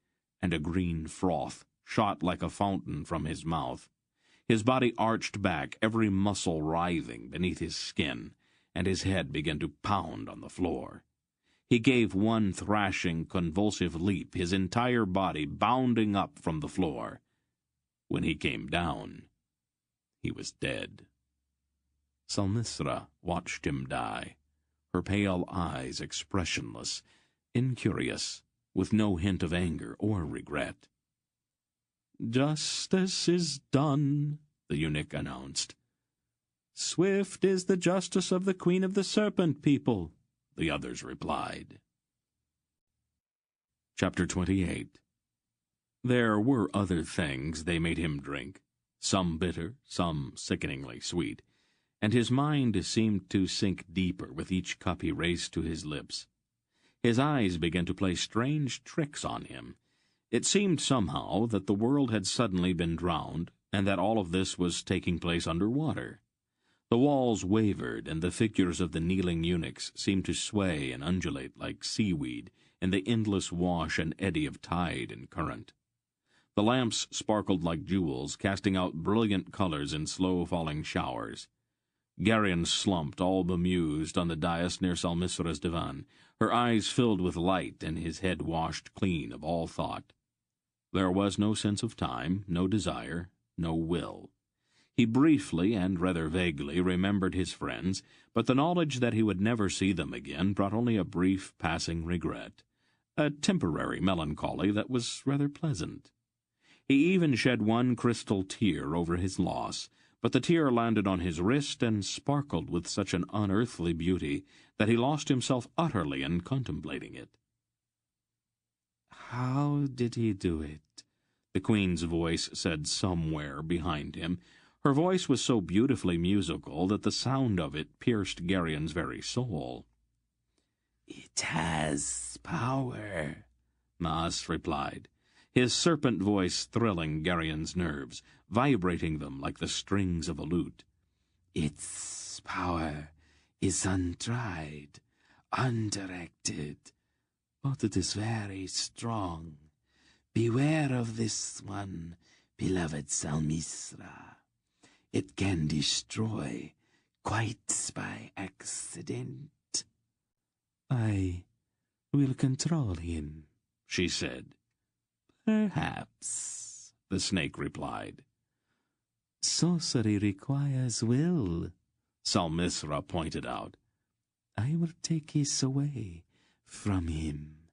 and a green froth shot like a fountain from his mouth. His body arched back, every muscle writhing beneath his skin, and his head began to pound on the floor. He gave one thrashing, convulsive leap, his entire body bounding up from the floor. When he came down, he was dead. Salmithra watched him die, her pale eyes expressionless, incurious, with no hint of anger or regret. "Justice is done," the eunuch announced. "Swift is the justice of the Queen of the Serpent People," the others replied. Chapter 28. There were other things they made him drink, some bitter, some sickeningly sweet, and his mind seemed to sink deeper with each cup he raised to his lips. His eyes began to play strange tricks on him. It seemed somehow that the world had suddenly been drowned, and that all of this was taking place under water. The walls wavered, and the figures of the kneeling eunuchs seemed to sway and undulate like seaweed in the endless wash and eddy of tide and current. The lamps sparkled like jewels, casting out brilliant colors in slow-falling showers. Garion slumped, all bemused, on the dais near Salmithra's divan, her eyes filled with light and his head washed clean of all thought. There was no sense of time, no desire, no will. He briefly and rather vaguely remembered his friends, but the knowledge that he would never see them again brought only a brief passing regret, a temporary melancholy that was rather pleasant. He even shed one crystal tear over his loss, but the tear landed on his wrist and sparkled with such an unearthly beauty that he lost himself utterly in contemplating it. "How did he do it?" the Queen's voice said somewhere behind him. Her voice was so beautifully musical that the sound of it pierced Garion's very soul. "It has power," Maas replied, his serpent voice thrilling Garion's nerves, vibrating them like the strings of a lute. "Its power is untried, undirected, but it is very strong. Beware of this one, beloved Salmithra. It can destroy quite by accident." "I will control him," she said. "Perhaps," the snake replied. "Sorcery requires will," Salmithra pointed out. "I will take his away from him.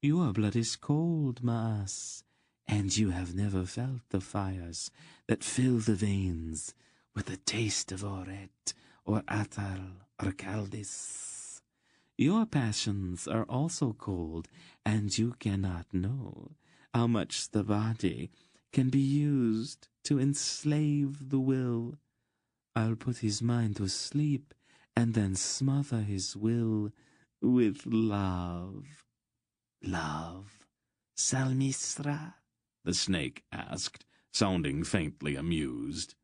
Your blood is cold, Maas, and you have never felt the fires that fill the veins with the taste of Oret or Atal or Caldis. Your passions are also cold, and you cannot know how much the body can be used to enslave the will. I'll put his mind to sleep and then smother his will with love." "Love, Salmithra?" the snake asked, sounding faintly amused.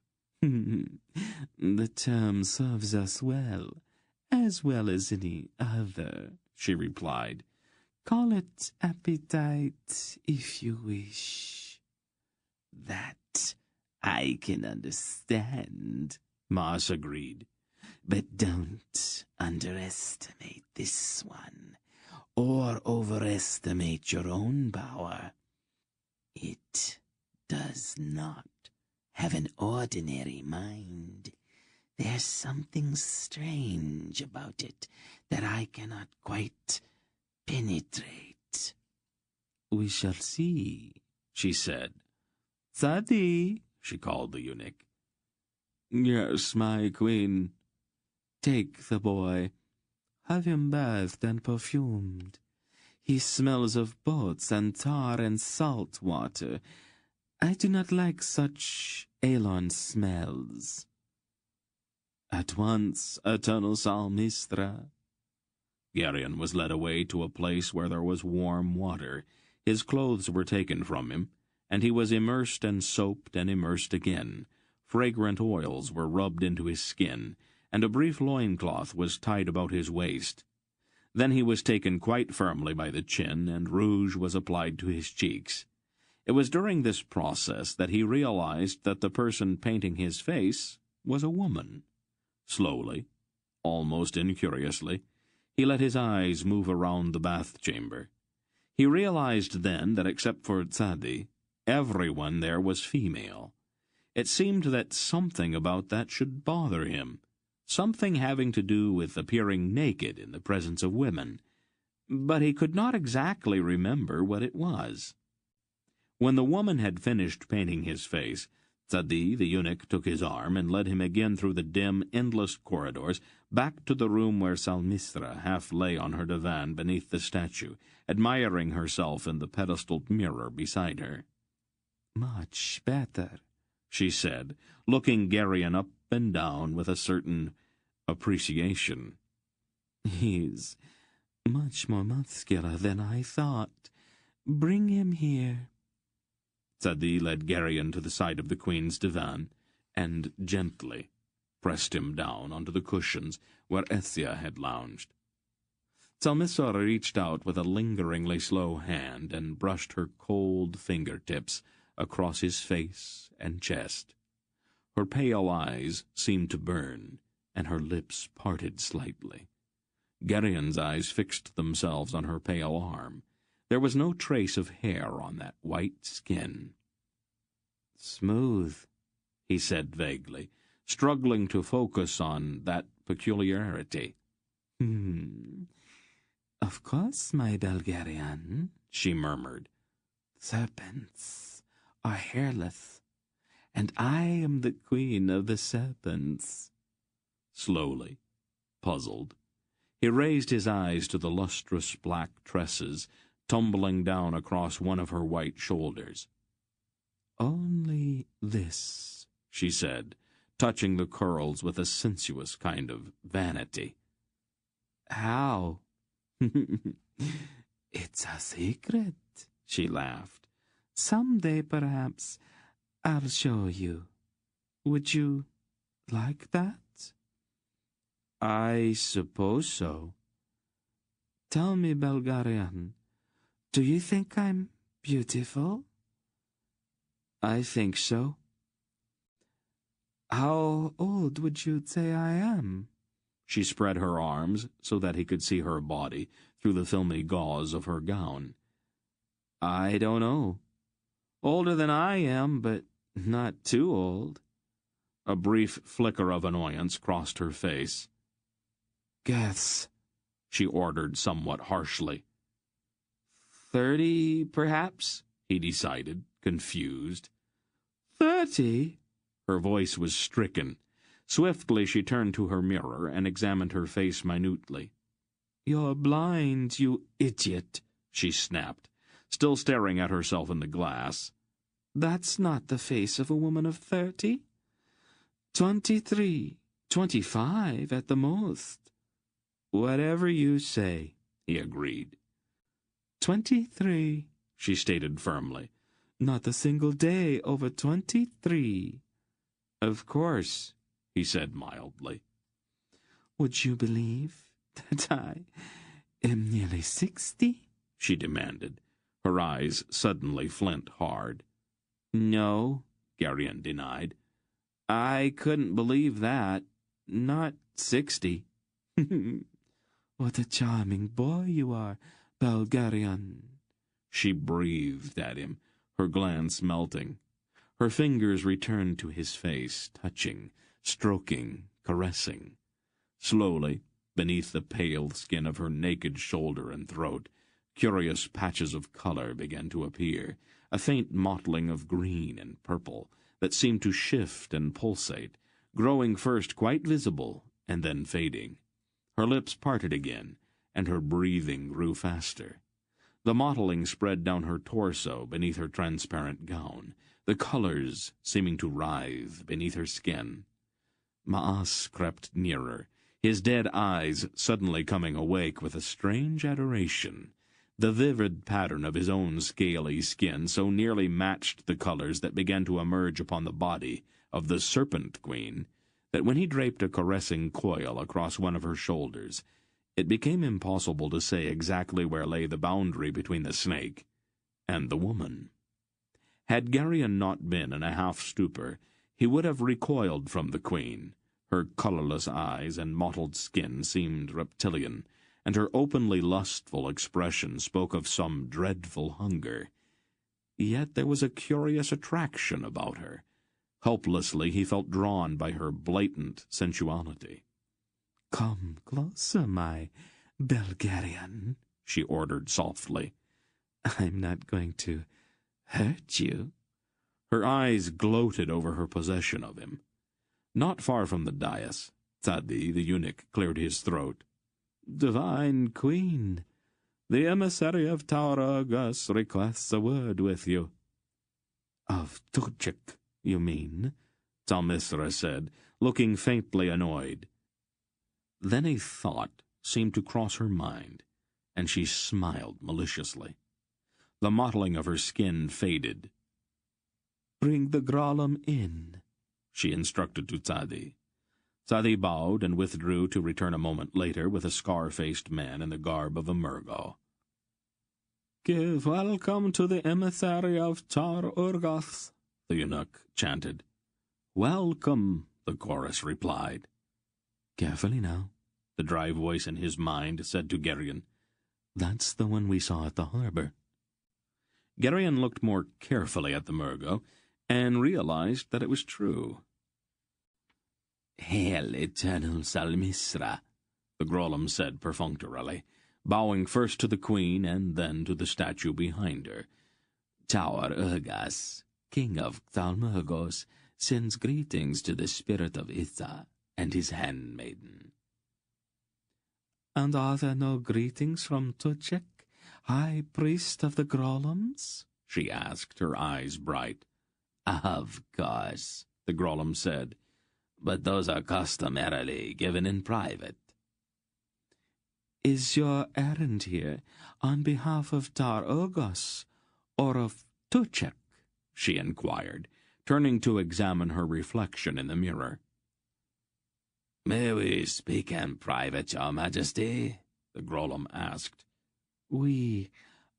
"The term serves us well as any other," she replied. "Call it appetite if you wish." "That I can understand," Maas agreed. "but don't underestimate this one, or overestimate your own power. It does not have an ordinary mind. There's something strange about it that I cannot quite penetrate." "We shall see," she said. "Sadi," she called the eunuch. "Yes, my queen." Take the boy. Have him bathed and perfumed. He smells of boats and tar and salt water. I do not like such alien smells. At once, eternal Salmistra. Geryon was led away to a place where there was warm water. His clothes were taken from him, and he was immersed and soaped and immersed again. Fragrant oils were rubbed into his skin, and a brief loincloth was tied about his waist. Then he was taken quite firmly by the chin, and rouge was applied to his cheeks. It was during this process that he realized that the person painting his face was a woman. Slowly, almost incuriously, he let his eyes move around the bath chamber. He realized then that except for Tzadi, everyone there was female. It seemed that something about that should bother him, something having to do with appearing naked in the presence of women, but he could not exactly remember what it was. When the woman had finished painting his face, Tzadi, the eunuch, took his arm and led him again through the dim, endless corridors, back to the room where Salmistra half lay on her divan beneath the statue, admiring herself in the pedestaled mirror beside her. Much better, she said, looking Geryon up and down with a certain appreciation. He's much more muscular than I thought. Bring him here. Tzadi led Geryon to the side of the queen's divan, and gently pressed him down onto the cushions where Ethia had lounged. Salmistra reached out with a lingeringly slow hand and brushed her cold fingertips across his face and chest. Her pale eyes seemed to burn, and her lips parted slightly. Geryon's eyes fixed themselves on her pale arm. There was no trace of hair on that white skin. Smooth, he said vaguely, struggling to focus on that peculiarity. Of course, my Belgariad, she murmured. Serpents are hairless, and I am the queen of the serpents. Slowly, puzzled, he raised his eyes to the lustrous black tresses tumbling down across one of her white shoulders. Only this, she said, touching the curls with a sensuous kind of vanity. How? It's a secret, she laughed. Someday, perhaps, I'll show you. Would you like that? I suppose so. Tell me, Belgariad, do you think I'm beautiful? I think so. How old would you say I am? She spread her arms so that he could see her body through the filmy gauze of her gown. I don't know. Older than I am, but not too old. A brief flicker of annoyance crossed her face. Guess, she ordered somewhat harshly. 30, perhaps, he decided, confused. 30? Her voice was stricken. Swiftly she turned to her mirror and examined her face minutely. You're blind, you idiot, she snapped, still staring at herself in the glass. That's not the face of a woman of 30. 23, 25 at the most. Whatever you say, he agreed. 23, she stated firmly. Not a single day over 23. Of course, he said mildly. Would you believe that I am nearly 60? She demanded, her eyes suddenly flint hard. No, Geryon denied. I couldn't believe that. Not 60. What a charming boy you are, Belgariad. She breathed at him, her glance melting. Her fingers returned to his face, touching, stroking, caressing. Slowly, beneath the pale skin of her naked shoulder and throat, curious patches of color began to appear, a faint mottling of green and purple that seemed to shift and pulsate, growing first quite visible and then fading. Her lips parted again, and her breathing grew faster. The mottling spread down her torso beneath her transparent gown, the colors seeming to writhe beneath her skin. Ma'as crept nearer, his dead eyes suddenly coming awake with a strange adoration. The vivid pattern of his own scaly skin so nearly matched the colors that began to emerge upon the body of the Serpent Queen that when he draped a caressing coil across one of her shoulders, it became impossible to say exactly where lay the boundary between the snake and the woman. Had Geryon not been in a half-stupor, he would have recoiled from the queen. Her colorless eyes and mottled skin seemed reptilian, and her openly lustful expression spoke of some dreadful hunger. Yet there was a curious attraction about her. Helplessly he felt drawn by her blatant sensuality. "Come closer, my Belgarian," she ordered softly. "I'm not going to hurt you." Her eyes gloated over her possession of him. Not far from the dais, Tzadi, the eunuch, cleared his throat. "Divine Queen, the emissary of Tauragas requests a word with you." "Of Tuchik, you mean?" Talmisra said, looking faintly annoyed. Then a thought seemed to cross her mind, and she smiled maliciously. The mottling of her skin faded. "Bring the Grolem in," she instructed to Tzadi. Tzadi bowed and withdrew to return a moment later with a scar-faced man in the garb of a Murgo. "Give welcome to the emissary of Tar Urgas," the eunuch chanted. "Welcome," the chorus replied. "Carefully now," the dry voice in his mind said to Geryon. "That's the one we saw at the harbor." Geryon looked more carefully at the Murgo and realized that it was true. "Hail, eternal Salmisra," the Grolem said perfunctorily, bowing first to the queen and then to the statue behind her. "Tower Urgas, king of Thalmurgos, sends greetings to the spirit of Itha and his handmaiden." "And are there no greetings from Tuchik, high priest of the Grolems?" she asked, her eyes bright. "Of course," the Grolem said, "but those are customarily given in private." "Is your errand here on behalf of Tar Urgas or of Tuchik?" she inquired, turning to examine her reflection in the mirror. "May we speak in private, Your Majesty?" the Grolem asked. "We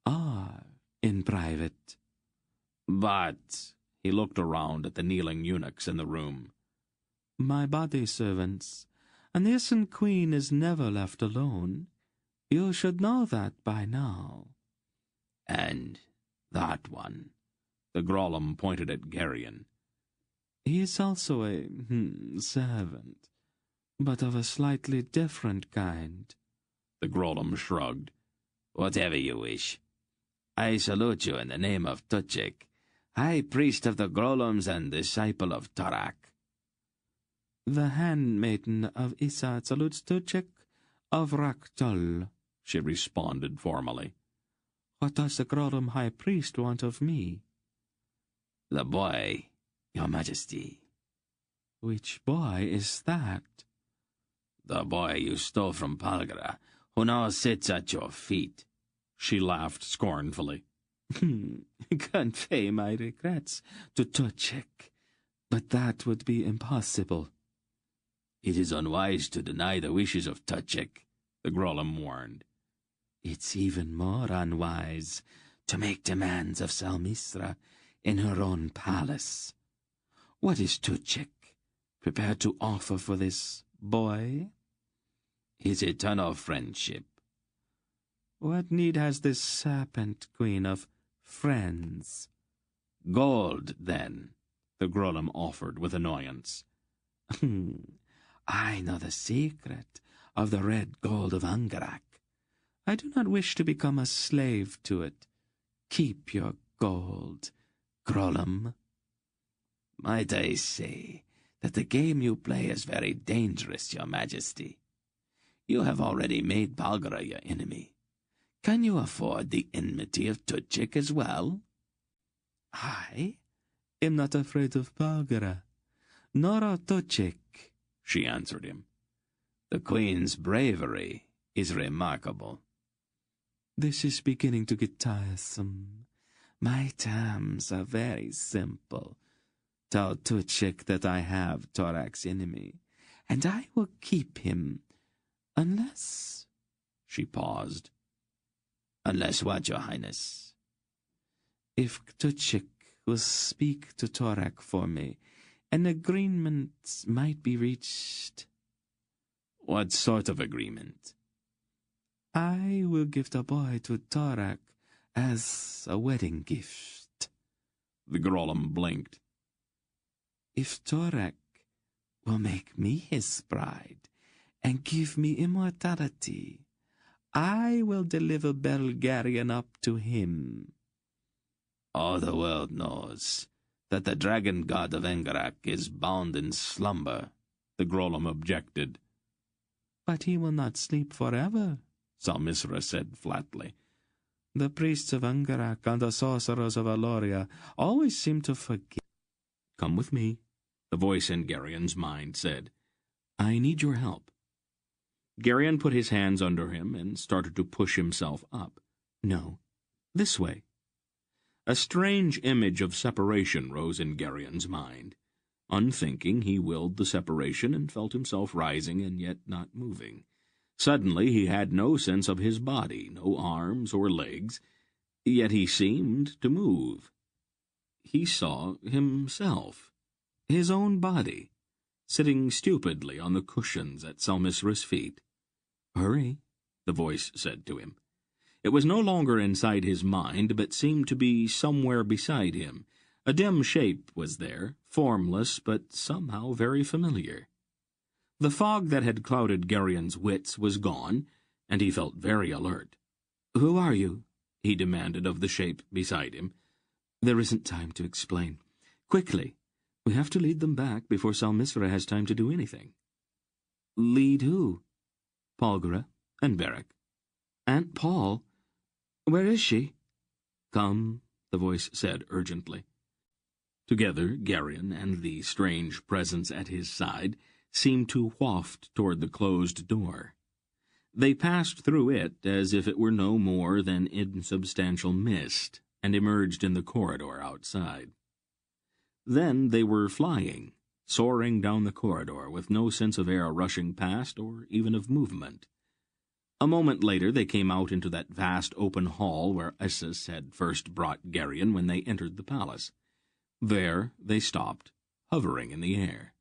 are in private." "But—" he looked around at the kneeling eunuchs in the room. "My body servants, and the Isen Queen is never left alone. You should know that by now." "And that one?" The Grolem pointed at Geryon. "He is also a servant, but of a slightly different kind." The Grolem shrugged. "Whatever you wish. I salute you in the name of Tuchik, high priest of the Grolems and disciple of Tarak." "The handmaiden of Issa salutes Tuchik of Raktol," she responded formally. "What does the Grolem high priest want of me?" "The boy, Your Majesty." "Which boy is that?" "The boy you stole from Palgra, who now sits at your feet." She laughed scornfully. "Convey my regrets to Tuchik, but that would be impossible." "It is unwise to deny the wishes of Tuchik," the Grolem warned. "It's even more unwise to make demands of Salmisra in her own palace. What is Tuchik prepared to offer for this boy?" "His eternal friendship." "What need has this serpent queen of friends?" "Gold, then," the Grolem offered with annoyance. "I know the secret of the red gold of Angarak. I do not wish to become a slave to it. Keep your gold, Grolem." "Might I say that the game you play is very dangerous, your majesty. You have already made Belgariad your enemy. Can you afford the enmity of Tuchik as well? I am not afraid of Belgariad, nor of Tuchik, she answered him. The queen's bravery is remarkable. This is beginning to get tiresome. My terms are very simple. Tell Tuchik that I have Torak's enemy, and I will keep him, unless... She paused. Unless what, your highness? If Tuchik will speak to Torak for me, an agreement might be reached. What sort of agreement? I will give the boy to Torak as a wedding gift. The Grolem blinked. If Torak will make me his bride and give me immortality, I will deliver Belgariad up to him. All the world knows that the dragon god of Engarak is bound in slumber, the Grolem objected. But he will not sleep forever, Salmisra said flatly. The priests of Engarak and the sorcerers of Aloria always seem to forget. Come with me, the voice in Gerion's mind said. I need your help. Gerion put his hands under him and started to push himself up. No, this way. A strange image of separation rose in Gerion's mind. Unthinking, he willed the separation and felt himself rising and yet not moving. Suddenly he had no sense of his body, no arms or legs, yet he seemed to move. He saw himself, his own body, sitting stupidly on the cushions at Salmisra's feet. Hurry, the voice said to him. It was no longer inside his mind, but seemed to be somewhere beside him. A dim shape was there, formless, but somehow very familiar. The fog that had clouded Gerion's wits was gone, and he felt very alert. "Who are you?" he demanded of the shape beside him. "There isn't time to explain. Quickly, we have to lead them back before Salmisra has time to do anything." "Lead who?" "Polgara and Beric." "Aunt Paul? Where is she?" "Come," the voice said urgently. Together, Gerion and the strange presence at his side seemed to waft toward the closed door. They passed through it as if it were no more than insubstantial mist, and emerged in the corridor outside. Then they were flying, soaring down the corridor with no sense of air rushing past or even of movement. A moment later they came out into that vast open hall where Essus had first brought Gerion when they entered the palace. There they stopped, hovering in the air.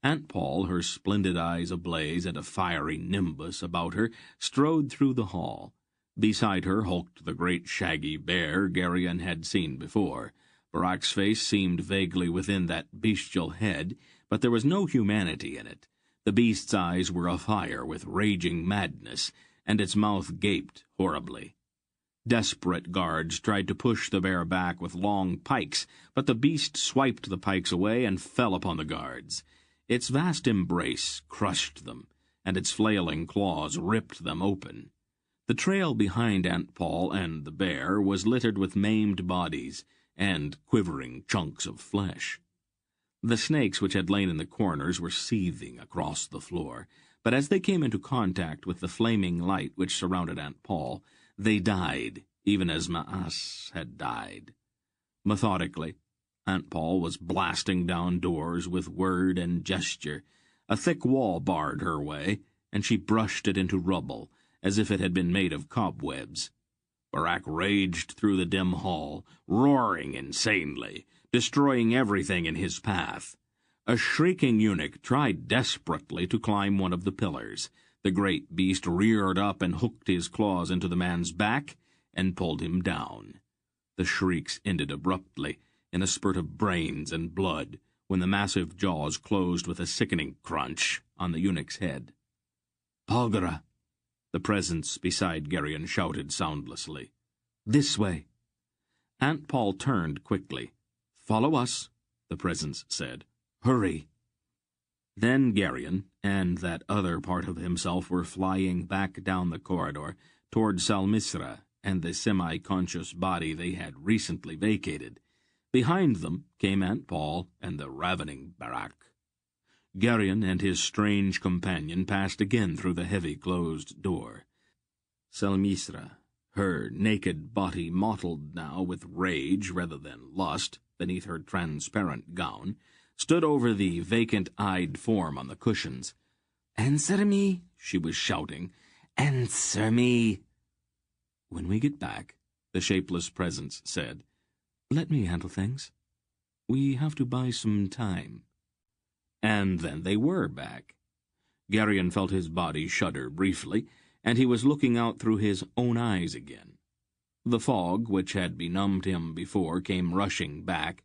Aunt Paul, her splendid eyes ablaze and a fiery nimbus about her, strode through the hall. Beside her hulked the great shaggy bear Gerion had seen before. Barac's face seemed vaguely within that bestial head, but there was no humanity in it. The beast's eyes were afire with raging madness, and its mouth gaped horribly. Desperate guards tried to push the bear back with long pikes, but the beast swiped the pikes away and fell upon the guards. Its vast embrace crushed them, and its flailing claws ripped them open. The trail behind Aunt Paul and the bear was littered with maimed bodies and quivering chunks of flesh. The snakes which had lain in the corners were seething across the floor, but as they came into contact with the flaming light which surrounded Aunt Paul, they died, even as Maas had died. Methodically, Aunt Paul was blasting down doors with word and gesture. A thick wall barred her way, and she brushed it into rubble, as if it had been made of cobwebs. Barac raged through the dim hall, roaring insanely, destroying everything in his path. A shrieking eunuch tried desperately to climb one of the pillars. The great beast reared up and hooked his claws into the man's back and pulled him down. The shrieks ended abruptly in a spurt of brains and blood when the massive jaws closed with a sickening crunch on the eunuch's head. "Polgara!" the presence beside Gerion shouted soundlessly. "This way!" Aunt Paul turned quickly. "Follow us," the presence said. "Hurry!" Then Geryon and that other part of himself were flying back down the corridor toward Salmisra and the semi-conscious body they had recently vacated. Behind them came Aunt Paul and the ravening Barak. Geryon and his strange companion passed again through the heavy closed door. Salmisra, her naked body mottled now with rage rather than lust beneath her transparent gown, stood over the vacant-eyed form on the cushions. "Answer me," she was shouting. "Answer me." "When we get back," the shapeless presence said, "let me handle things. We have to buy some time." And then they were back. Geryon felt his body shudder briefly, and he was looking out through his own eyes again. The fog, which had benumbed him before, came rushing back.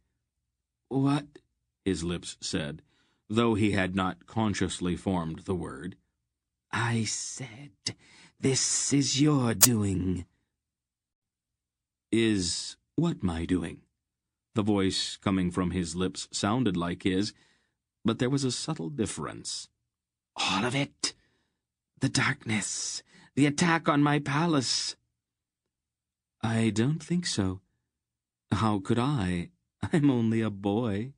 "What?" his lips said, though he had not consciously formed the word. "I said, this is your doing." "Is what my doing?" The voice coming from his lips sounded like his, but there was a subtle difference. "All of it. The darkness, the attack on my palace." "I don't think so. How could I? I'm only a boy."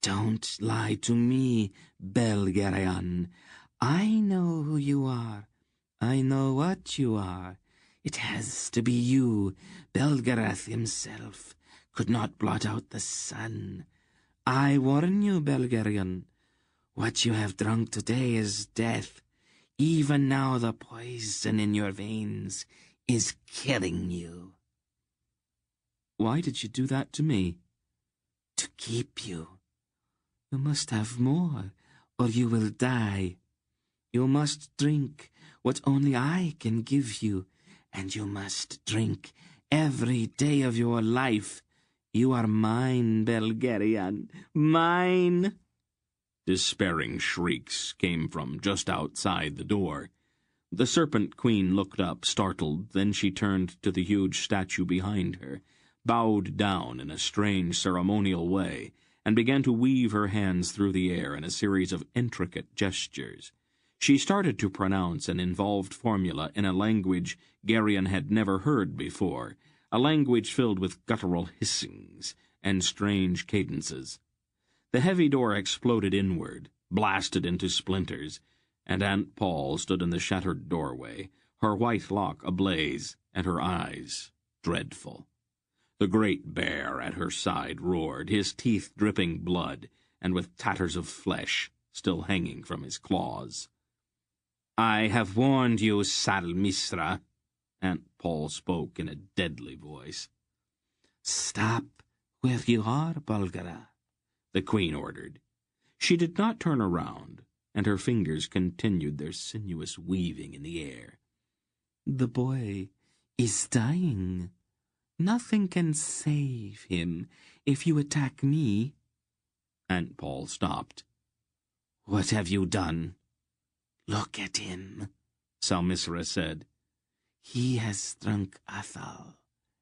"Don't lie to me, Belgariad. I know who you are. I know what you are. It has to be you. Belgarath himself could not blot out the sun. I warn you, Belgariad. What you have drunk today is death. Even now the poison in your veins is killing you." "Why did you do that to me?" "To keep you. You must have more, or you will die. You must drink what only I can give you, and you must drink every day of your life. You are mine, Belgariad, mine." Despairing shrieks came from just outside the door. The Serpent Queen looked up, startled, then she turned to the huge statue behind her, bowed down in a strange ceremonial way, and began to weave her hands through the air in a series of intricate gestures. She started to pronounce an involved formula in a language Geryon had never heard before, a language filled with guttural hissings and strange cadences. The heavy door exploded inward, blasted into splinters, and Aunt Paul stood in the shattered doorway, her white lock ablaze, and her eyes dreadful. The great bear at her side roared, his teeth dripping blood, and with tatters of flesh still hanging from his claws. "I have warned you, Salmisra," Aunt Paul spoke in a deadly voice. "Stop where you are, Belgara," the Queen ordered. She did not turn around, and her fingers continued their sinuous weaving in the air. "The boy is dying. Nothing can save him if you attack me." Aunt Paul stopped. "What have you done?" "Look at him," Salmisra said. "He has drunk Athal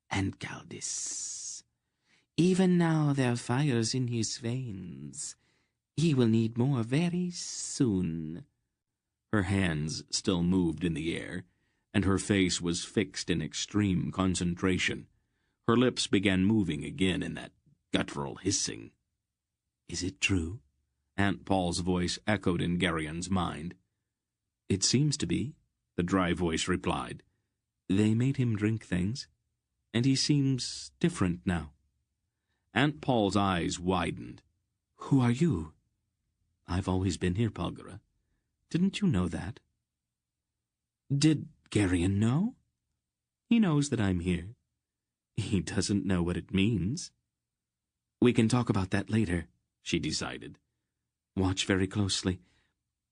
and Galdis. Even now there are fires in his veins. He will need more very soon." Her hands still moved in the air, and her face was fixed in extreme concentration. Her lips began moving again in that guttural hissing. "Is it true?" Aunt Paul's voice echoed in Geryon's mind. "It seems to be," the dry voice replied. "They made him drink things, and he seems different now." Aunt Paul's eyes widened. "Who are you?" "I've always been here, Belgara. Didn't you know that?" "Did Geryon know?" "He knows that I'm here. He doesn't know what it means." "We can talk about that later," she decided. "Watch very closely.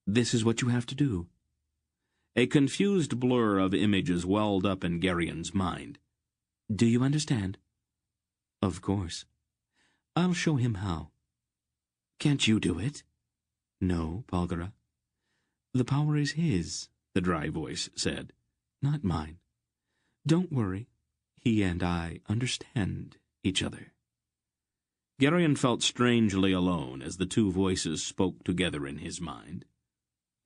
This is what you have to do." A confused blur of images welled up in Geryon's mind. "Do you understand?" "Of course. I'll show him how." "Can't you do it?" "No, Belgara. The power is his," the dry voice said, "not mine. Don't worry. He and I understand each other." Geryon felt strangely alone as the two voices spoke together in his mind.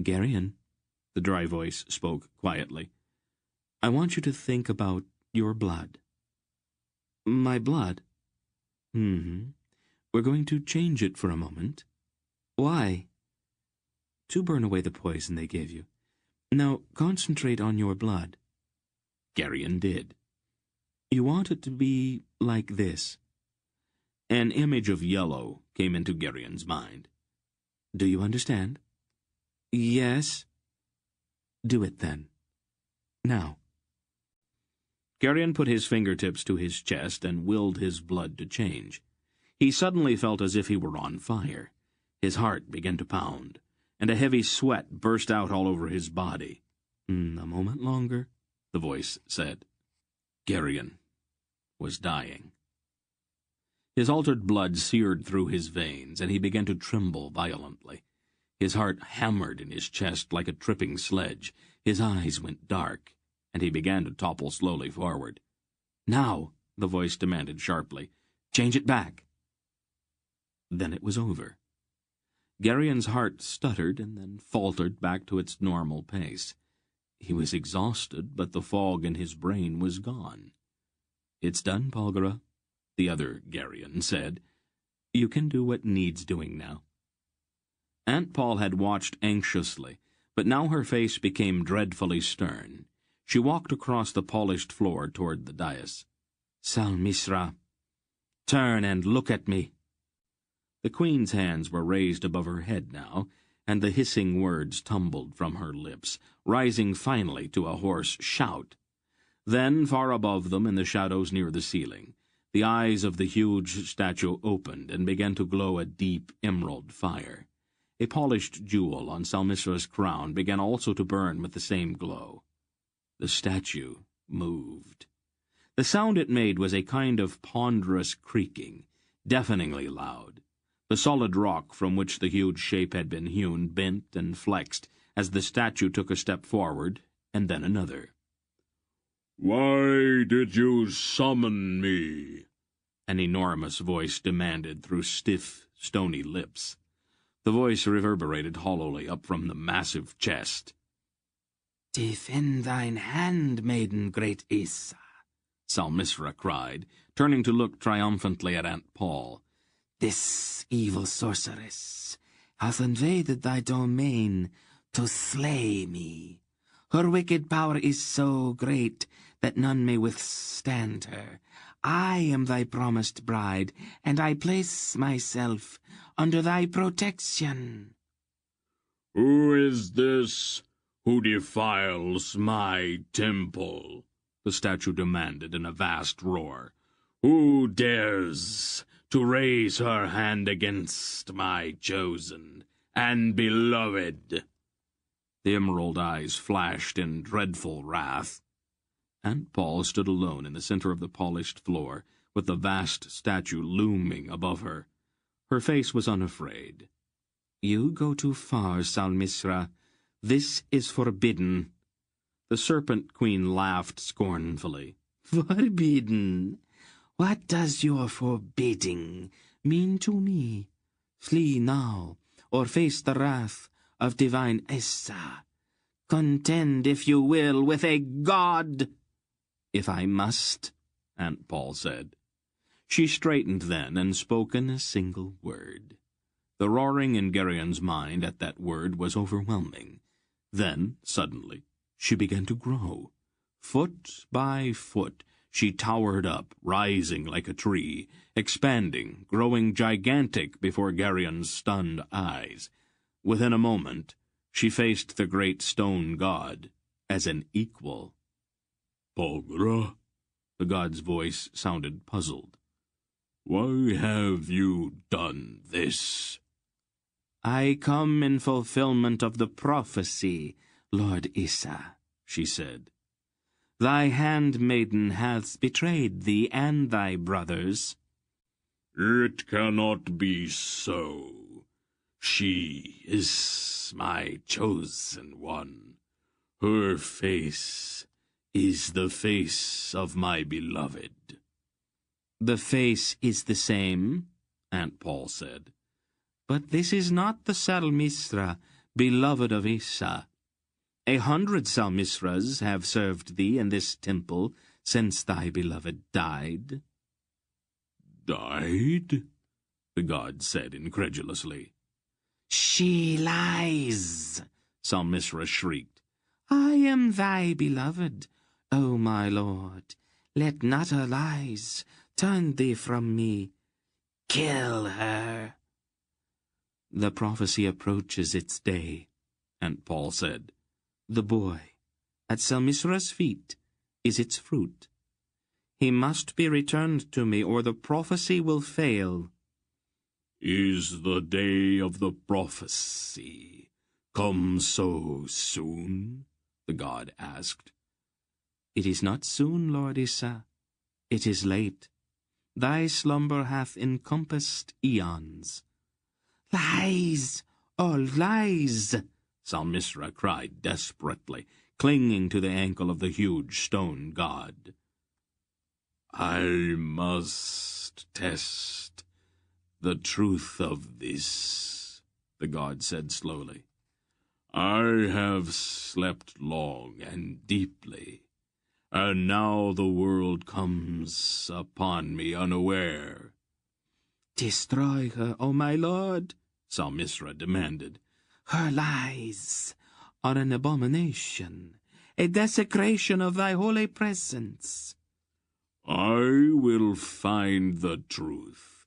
"Geryon," the dry voice spoke quietly, "I want you to think about your blood." "My blood?" "Mm-hmm. We're going to change it for a moment." "Why?" "To burn away the poison they gave you. Now concentrate on your blood." Geryon did. "You want it to be like this." An image of yellow came into Geryon's mind. "Do you understand?" "Yes." "Do it then. Now." Geryon put his fingertips to his chest and willed his blood to change. He suddenly felt as if he were on fire. His heart began to pound, and a heavy sweat burst out all over his body. "A moment longer," the voice said. Geryon was dying. His altered blood seared through his veins, and he began to tremble violently. His heart hammered in his chest like a tripping sledge. His eyes went dark, and he began to topple slowly forward. "Now," the voice demanded sharply, "change it back." Then it was over. Geryon's heart stuttered and then faltered back to its normal pace. He was exhausted, but the fog in his brain was gone. "It's done, Polgara," the other Geryon said. "You can do what needs doing now." Aunt Paul had watched anxiously, but now her face became dreadfully stern. She walked across the polished floor toward the dais. "Salmisra, turn and look at me." The Queen's hands were raised above her head now, and the hissing words tumbled from her lips, rising finally to a hoarse shout. Then, far above them, in the shadows near the ceiling, the eyes of the huge statue opened and began to glow a deep emerald fire. A polished jewel on Salmisra's crown began also to burn with the same glow. The statue moved. The sound it made was a kind of ponderous creaking, deafeningly loud. The solid rock from which the huge shape had been hewn bent and flexed as the statue took a step forward, and then another. "Why did you summon me?" An enormous voice demanded through stiff, stony lips. The voice reverberated hollowly up from the massive chest. "Defend thine hand, maiden, great Issa," Salmisra cried, turning to look triumphantly at Aunt Paul. "This evil sorceress hath invaded thy domain to slay me. Her wicked power is so great that none may withstand her. I am thy promised bride, and I place myself under thy protection." "Who is this who defiles my temple?" the statue demanded in a vast roar. "Who dares to raise her hand against my chosen and beloved?" The emerald eyes flashed in dreadful wrath. Aunt Paul stood alone in the center of the polished floor, with the vast statue looming above her. Her face was unafraid. "You go too far, Salmisra. This is forbidden." The Serpent Queen laughed scornfully. "Forbidden? What does your forbidding mean to me? Flee now, or face the wrath of divine Issa. Contend, if you will, with a god." "If I must," Aunt Paul said. She straightened then and spoke in a single word. The roaring in Geryon's mind at that word was overwhelming. Then, suddenly, she began to grow. Foot by foot, she towered up, rising like a tree, expanding, growing gigantic before Geryon's stunned eyes. Within a moment, she faced the great stone god as an equal. "Polgara," the god's voice sounded puzzled. "Why have you done this?" "I come in fulfillment of the prophecy, Lord Issa," she said. "Thy handmaiden hath betrayed thee and thy brothers." "It cannot be so. She is my chosen one. Her face is the face of my beloved." "The face is the same." Aunt Paul said. But this is not the Salmisra, beloved of Isa. 100 Salmisras have served thee in this temple since thy beloved died. Died? The god said incredulously. She lies, Salmisra shrieked. I am thy beloved, O my lord. Let not her lies turn thee from me. Kill her. The prophecy approaches its day, Aunt Paul said. The boy, at Salmisra's feet, is its fruit. He must be returned to me, or the prophecy will fail. Is the day of the prophecy come so soon? The god asked. It is not soon, Lord Isa. It is late. Thy slumber hath encompassed eons. Lies! All lies! Salmisra cried desperately, clinging to the ankle of the huge stone god. I must test the truth of this, the god said slowly. I have slept long and deeply, and now the world comes upon me unaware. Destroy her, O my lord, Salmisra demanded. Her lies are an abomination, a desecration of thy holy presence. I will find the truth,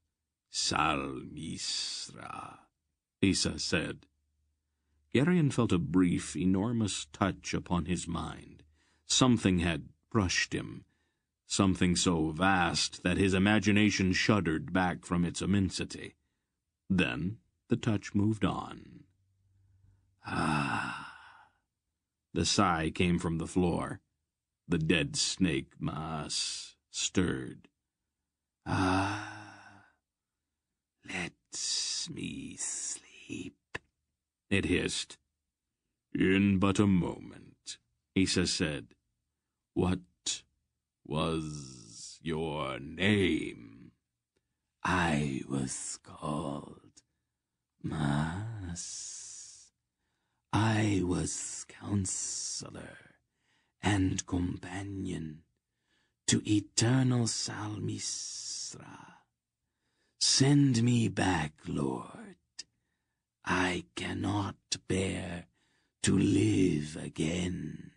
Salmisra, Isa said. Geryon felt a brief, enormous touch upon his mind. Something had brushed him, something so vast that his imagination shuddered back from its immensity. Then the touch moved on. Ah! The sigh came from the floor. The dead snake Maas stirred. Ah! Let me sleep, it hissed. In but a moment, Isa said. What was your name? I was called Maas. I was counselor and companion to eternal Salmisra. Send me back, Lord. I cannot bear to live again.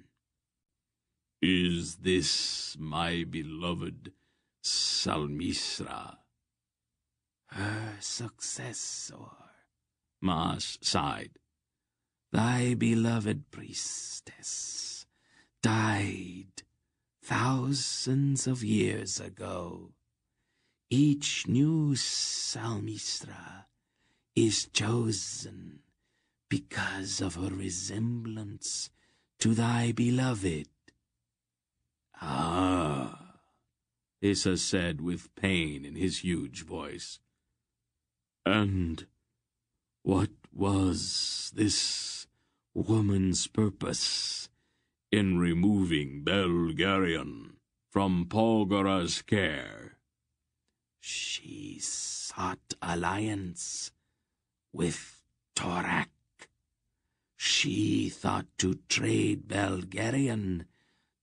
Is this my beloved Salmisra? Her successor, Maas sighed. Thy beloved priestess died thousands of years ago. Each new Salmisra is chosen because of her resemblance to thy beloved. Ah, Isa said with pain in his huge voice. And what was this woman's purpose in removing Belgariad from Polgara's care? She sought alliance with Torak. She thought to trade Belgariad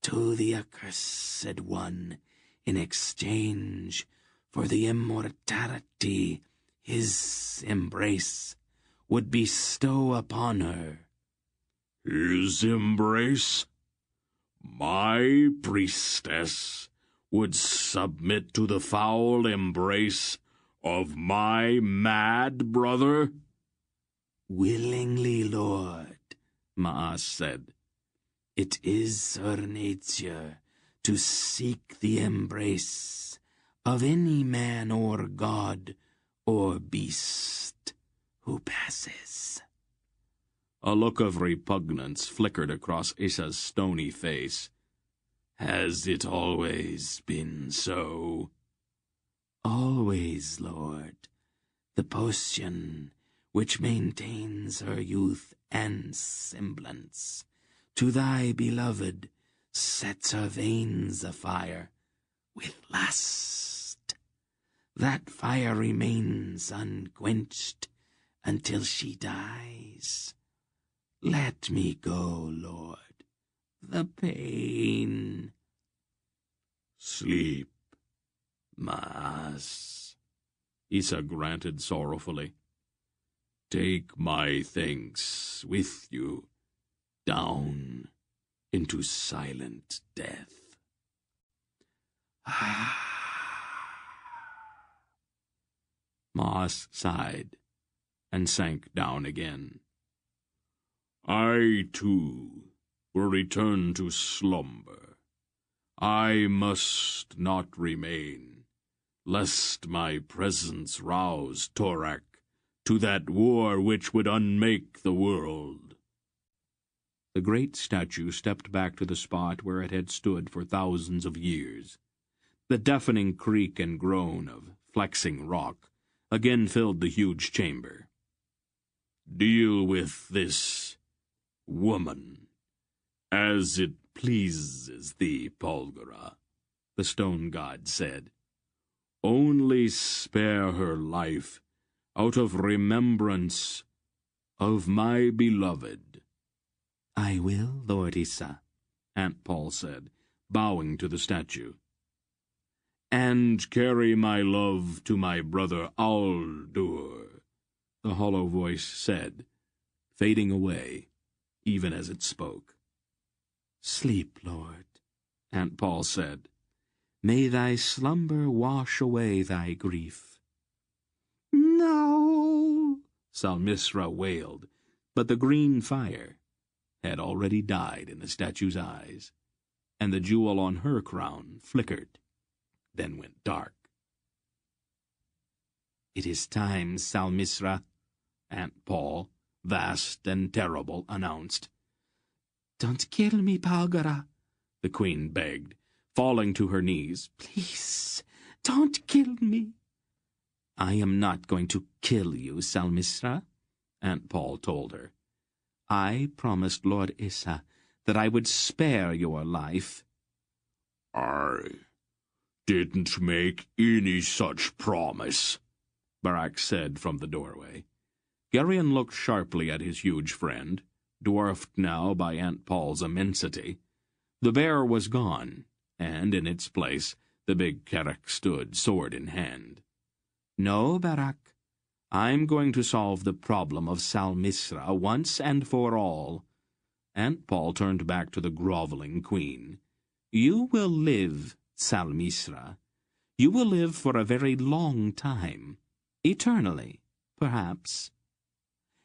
to the Accursed One in exchange for the immortality his embrace would bestow upon her. His embrace? My priestess would submit to the foul embrace of my mad brother? Willingly, Lord, Maas said. It is her nature to seek the embrace of any man or god or beast who passes. A look of repugnance flickered across Isa's stony face. Has it always been so? Always, Lord. The potion which maintains her youth and semblance to thy beloved sets her veins afire with lust. That fire remains unquenched until she dies. Let me go, Lord. The pain. Sleep, Mas. Issa granted sorrowfully. Take my thanks with you down into silent death. Mas sighed and sank down again. I, too, will return to slumber. I must not remain, lest my presence rouse Torak to that war which would unmake the world. The great statue stepped back to the spot where it had stood for thousands of years. The deafening creak and groan of flexing rock again filled the huge chamber. Deal with this woman as it pleases thee, Belgariad, the stone god said. Only spare her life out of remembrance of my beloved. I will, Lord Issa, Aunt Paul said, bowing to the statue. And carry my love to my brother Aldur, the hollow voice said, fading away, even as it spoke. Sleep, Lord, Aunt Paul said. May thy slumber wash away thy grief. No, Salmisra wailed, but the green fire had already died in the statue's eyes, and the jewel on her crown flickered, then went dark. It is time, Salmisra, Aunt Paul, vast and terrible, announced. Don't kill me, Belgariad, the queen begged, falling to her knees. Please, don't kill me. I am not going to kill you, Salmisra, Aunt Paul told her. I promised Lord Issa that I would spare your life. I didn't make any such promise, Barak said from the doorway. Geryon looked sharply at his huge friend, dwarfed now by Aunt Paul's immensity. The bear was gone, and in its place the big Kerek stood, sword in hand. No, Barak, I'm going to solve the problem of Salmisra once and for all. Aunt Paul turned back to the groveling queen. You will live, Salmisra. You will live for a very long time. Eternally, perhaps.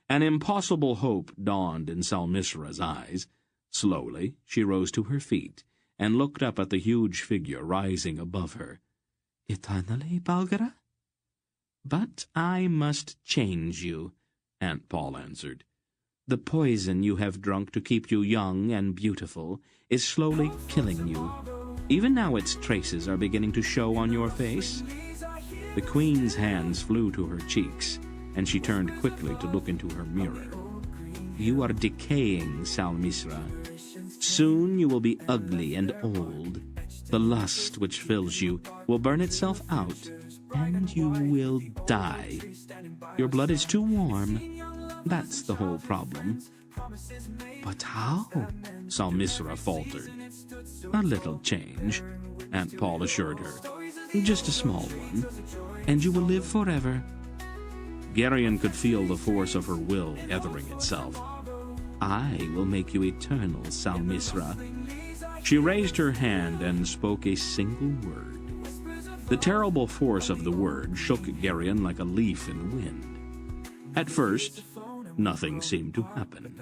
An impossible hope dawned in Salmisra's eyes. Slowly she rose to her feet and looked up at the huge figure rising above her. Eternally, Belgariad? But I must change you, Aunt Paul answered. The poison you have drunk to keep you young and beautiful is slowly killing you. Even now its traces are beginning to show on your face. The queen's hands flew to her cheeks, and she turned quickly to look into her mirror. You are decaying, Salmisra. Soon you will be ugly and old. The lust which fills you will burn itself out, and you will die. Your blood is too warm. That's the whole problem. But how? Salmisra faltered. A little change, Aunt Paul assured her. Just a small one, and you will live forever. Geryon could feel the force of her will gathering itself. I will make you eternal, Salmisra. She raised her hand and spoke a single word. The terrible force of the word shook Geryon like a leaf in the wind. At first, nothing seemed to happen.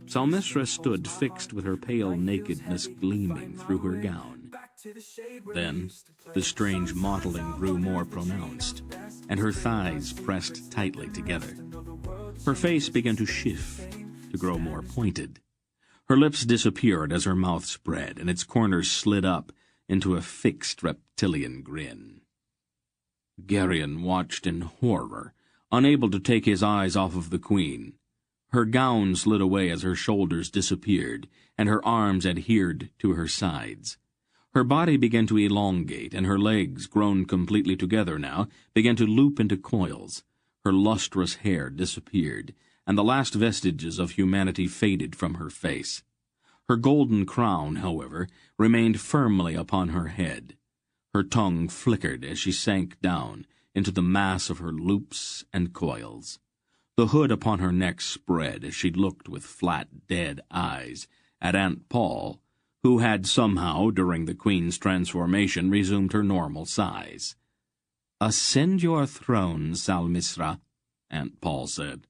Salmisra stood fixed with her pale nakedness gleaming through her gown. Then, the strange mottling grew more pronounced, and her thighs pressed tightly together. Her face began to shift, to grow more pointed. Her lips disappeared as her mouth spread, and its corners slid up into a fixed reptilian grin. Geryon watched in horror, unable to take his eyes off of the queen. Her gown slid away as her shoulders disappeared, and her arms adhered to her sides. Her body began to elongate, and her legs, grown completely together now, began to loop into coils. Her lustrous hair disappeared, and the last vestiges of humanity faded from her face. Her golden crown, however, remained firmly upon her head. Her tongue flickered as she sank down into the mass of her loops and coils. The hood upon her neck spread as she looked with flat, dead eyes at Aunt Paul, who had somehow, during the Queen's transformation, resumed her normal size. "Ascend your throne, Salmisra," Aunt Paul said.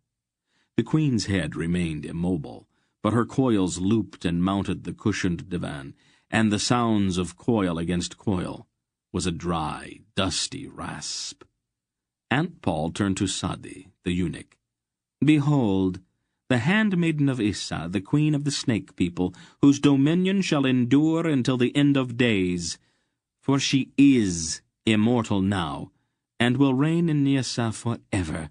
The Queen's head remained immobile, but her coils looped and mounted the cushioned divan, and the sounds of coil against coil was a dry, dusty rasp. Aunt Paul turned to Sadi, the eunuch. "Behold, the handmaiden of Issa, the queen of the snake people, whose dominion shall endure until the end of days, for she is immortal now, and will reign in Nyassa forever."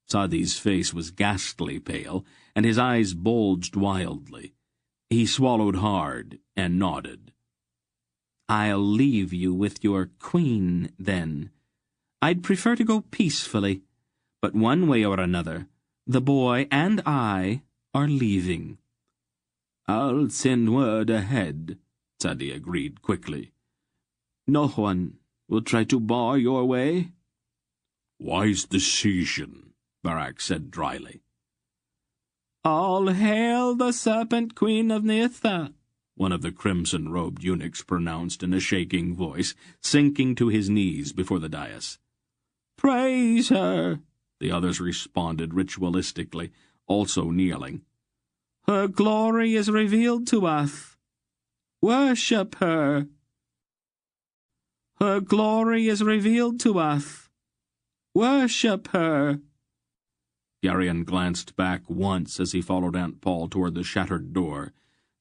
Sadi's face was ghastly pale, and his eyes bulged wildly. He swallowed hard and nodded. "I'll leave you with your queen, then. I'd prefer to go peacefully, but one way or another, the boy and I are leaving." "I'll send word ahead," Sadi agreed quickly. "No one will try to bar your way?" "Wise decision," Barak said dryly. "All hail the serpent queen of Nyassa," one of the crimson-robed eunuchs pronounced in a shaking voice, sinking to his knees before the dais. "Praise her," the others responded ritualistically, also kneeling. "Her glory is revealed to us. Worship her. Her glory is revealed to us. Worship her." Garion glanced back once as he followed Aunt Paul toward the shattered door.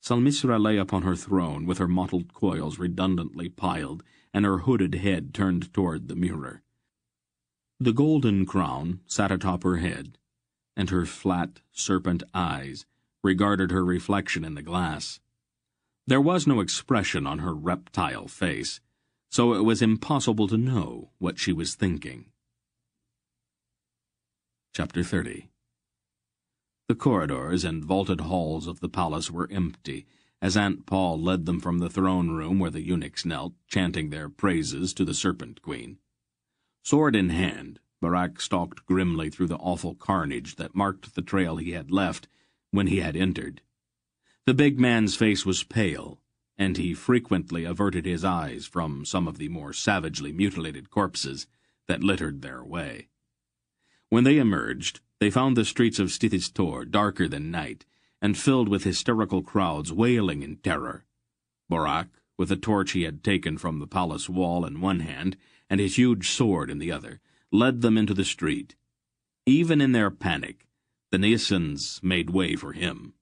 Salmisra lay upon her throne, with her mottled coils redundantly piled, and her hooded head turned toward the mirror. The golden crown sat atop her head, and her flat, serpent eyes regarded her reflection in the glass. There was no expression on her reptile face, so it was impossible to know what she was thinking. Chapter 30. The corridors and vaulted halls of the palace were empty, as Aunt Paul led them from the throne room where the eunuchs knelt, chanting their praises to the Serpent Queen. Sword in hand, Barak stalked grimly through the awful carnage that marked the trail he had left when he had entered. The big man's face was pale, and he frequently averted his eyes from some of the more savagely mutilated corpses that littered their way. When they emerged, they found the streets of Stithistor darker than night, and filled with hysterical crowds wailing in terror. Barak, with a torch he had taken from the palace wall in one hand, and his huge sword in the other, led them into the street. Even in their panic, the Nyssans made way for him.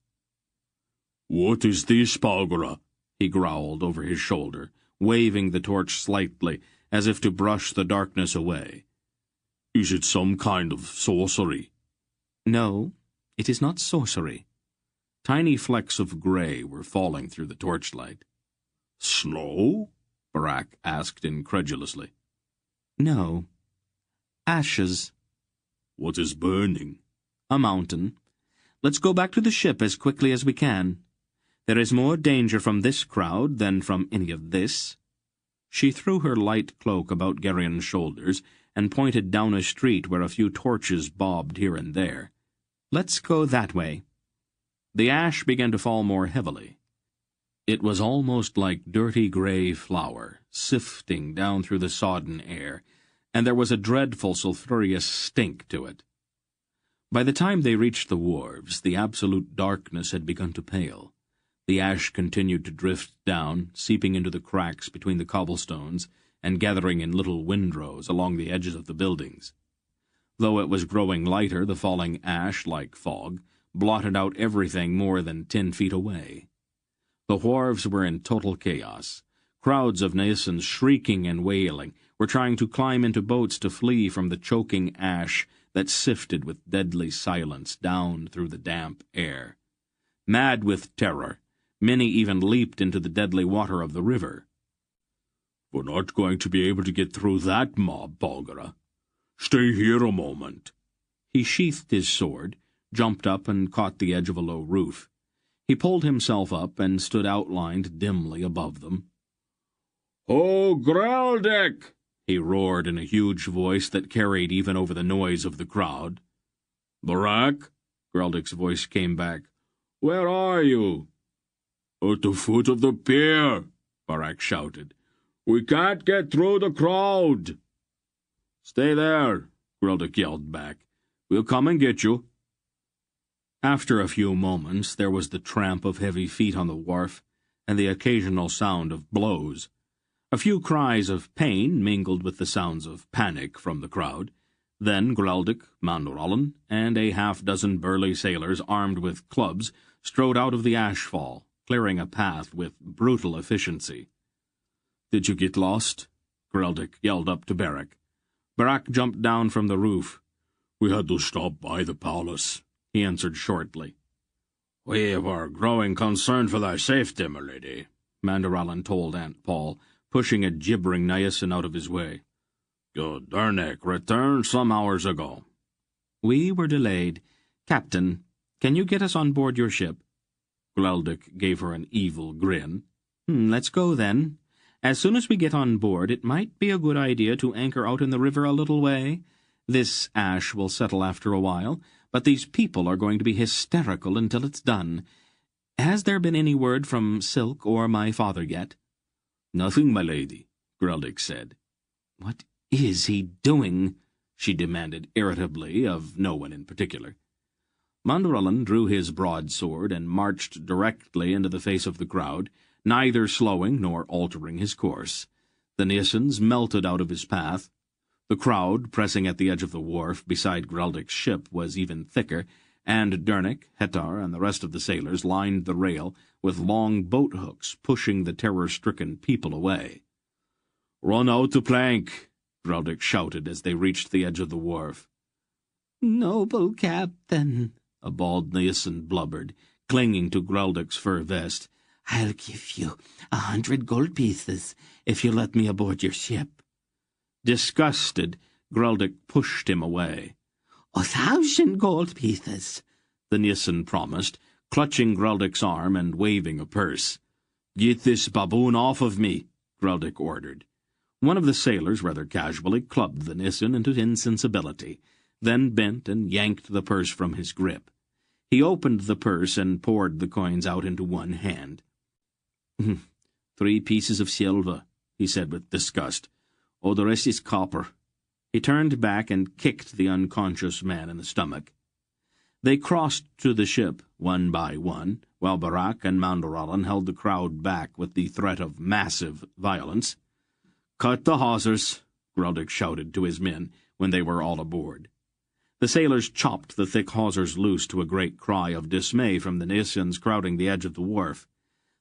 "What is this, Bagara?" he growled over his shoulder, waving the torch slightly, as if to brush the darkness away. "Is it some kind of sorcery?" "No, it is not sorcery." Tiny flecks of gray were falling through the torchlight. "Snow?" Barak asked incredulously. "No. Ashes." "What is burning?" "A mountain. Let's go back to the ship as quickly as we can. There is more danger from this crowd than from any of this." She threw her light cloak about Garion's shoulders and pointed down a street where a few torches bobbed here and there. "Let's go that way." The ash began to fall more heavily. It was almost like dirty gray flour, sifting down through the sodden air, and there was a dreadful sulphurous stink to it. By the time they reached the wharves, the absolute darkness had begun to pale. The ash continued to drift down, seeping into the cracks between the cobblestones and gathering in little windrows along the edges of the buildings. Though it was growing lighter, the falling ash, like fog, blotted out everything more than 10 feet away. The wharves were in total chaos. Crowds of Nyssans, shrieking and wailing, were trying to climb into boats to flee from the choking ash that sifted with deadly silence down through the damp air. Mad with terror, Many even leaped into the deadly water of the river. "We're not going to be able to get through that mob, Belgara. Stay here a moment." He sheathed his sword, jumped up and caught the edge of a low roof. He pulled himself up and stood outlined dimly above them. "Oh, Graldic!" he roared in a huge voice that carried even over the noise of the crowd. "Barak?" Graldic's voice came back. "Where are you?" "At the foot of the pier," Barak shouted. "We can't get through the crowd." "Stay there," Graldic yelled back. "We'll come and get you." After a few moments there was the tramp of heavy feet on the wharf, and the occasional sound of blows. A few cries of pain mingled with the sounds of panic from the crowd. Then Graldic, Mandorollen, and a half-dozen burly sailors armed with clubs strode out of the ashfall, clearing a path with brutal efficiency. "Did you get lost?" Graldic yelled up to Barak. Barak jumped down from the roof. "We had to stop by the palace," he answered shortly. "We were growing concerned for thy safety, my lady," Mandorollen told Aunt Paul, pushing a gibbering Nyasin out of his way. "Your Dernek returned some hours ago." "We were delayed. Captain, can you get us on board your ship?" Graldic gave her an evil grin. "Let's go, then. As soon as we get on board, it might be a good idea to anchor out in the river a little way. This ash will settle after a while, but these people are going to be hysterical until it's done. Has there been any word from Silk or my father yet?" "Nothing, my lady," Graldic said. "What is he doing?" she demanded irritably of no one in particular. Mandorollen drew his broadsword and marched directly into the face of the crowd, neither slowing nor altering his course. The Nyasins melted out of his path. The crowd, pressing at the edge of the wharf beside Graldic's ship, was even thicker, and Dernek, Hettar, and the rest of the sailors lined the rail with long boat-hooks, pushing the terror-stricken people away. "Run out the plank!" Graldic shouted as they reached the edge of the wharf. "Noble captain," a bald Nyasin blubbered, clinging to Graldic's fur vest, "I'll give you 100 gold pieces if you let me aboard your ship." Disgusted, Graldic pushed him away. 1,000 gold pieces, the Nyasin promised, clutching Graldic's arm and waving a purse. "Get this baboon off of me," Graldic ordered. One of the sailors rather casually clubbed the Nyasin into insensibility, then bent and yanked the purse from his grip. He opened the purse and poured the coins out into one hand. 3 pieces of silver," he said with disgust. "Oh, the rest is copper." He turned back and kicked the unconscious man in the stomach. They crossed to the ship, one by one, while Barak and Mandorollen held the crowd back with the threat of massive violence. "Cut the hawsers," Graldic shouted to his men when they were all aboard. The sailors chopped the thick hawsers loose to a great cry of dismay from the Nyasins crowding the edge of the wharf.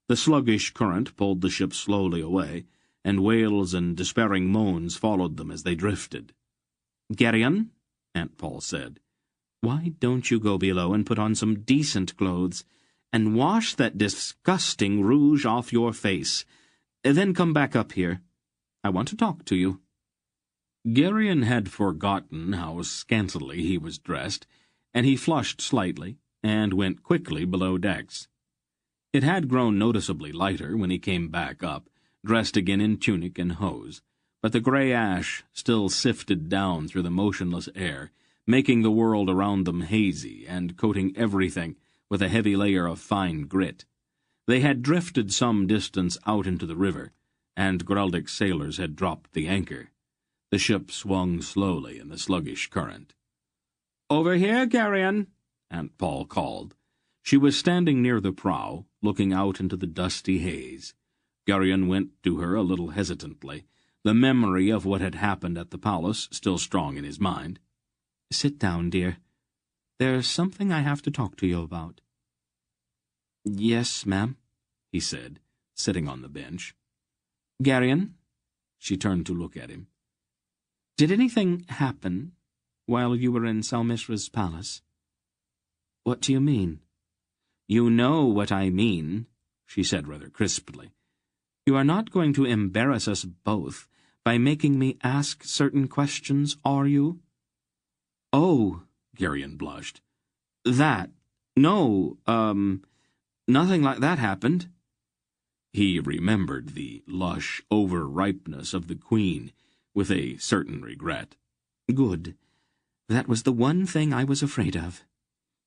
The sluggish current pulled the ship slowly away, and wails and despairing moans followed them as they drifted. "Geryon," Aunt Paul said, "why don't you go below and put on some decent clothes, and wash that disgusting rouge off your face? Then come back up here. I want to talk to you." Geryon had forgotten how scantily he was dressed, and he flushed slightly and went quickly below decks. It had grown noticeably lighter when he came back up, dressed again in tunic and hose, but the grey ash still sifted down through the motionless air, making the world around them hazy and coating everything with a heavy layer of fine grit. They had drifted some distance out into the river, and Graldic's sailors had dropped the anchor. The ship swung slowly in the sluggish current. "Over here, Geryon," Aunt Paul called. She was standing near the prow, looking out into the dusty haze. Geryon went to her a little hesitantly, the memory of what had happened at the palace still strong in his mind. "Sit down, dear. There's something I have to talk to you about." "Yes, ma'am," he said, sitting on the bench. "Geryon," she turned to look at him, "did anything happen while you were in Salmisra's palace?" "What do you mean?" "You know what I mean," she said rather crisply. "You are not going to embarrass us both by making me ask certain questions, are you?" "Oh," Geryon blushed. "That. No, nothing like that happened." He remembered the lush over-ripeness of the Queen with a certain regret. "Good. That was the one thing I was afraid of.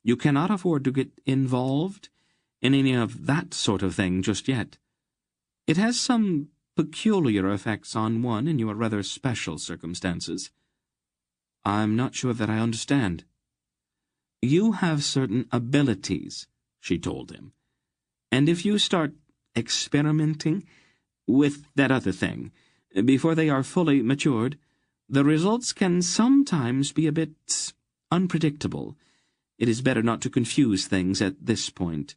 You cannot afford to get involved in any of that sort of thing just yet. It has some peculiar effects on one in your rather special circumstances." "I'm not sure that I understand." "You have certain abilities," she told him, "and if you start experimenting with that other thing before they are fully matured, the results can sometimes be a bit unpredictable. It is better not to confuse things at this point."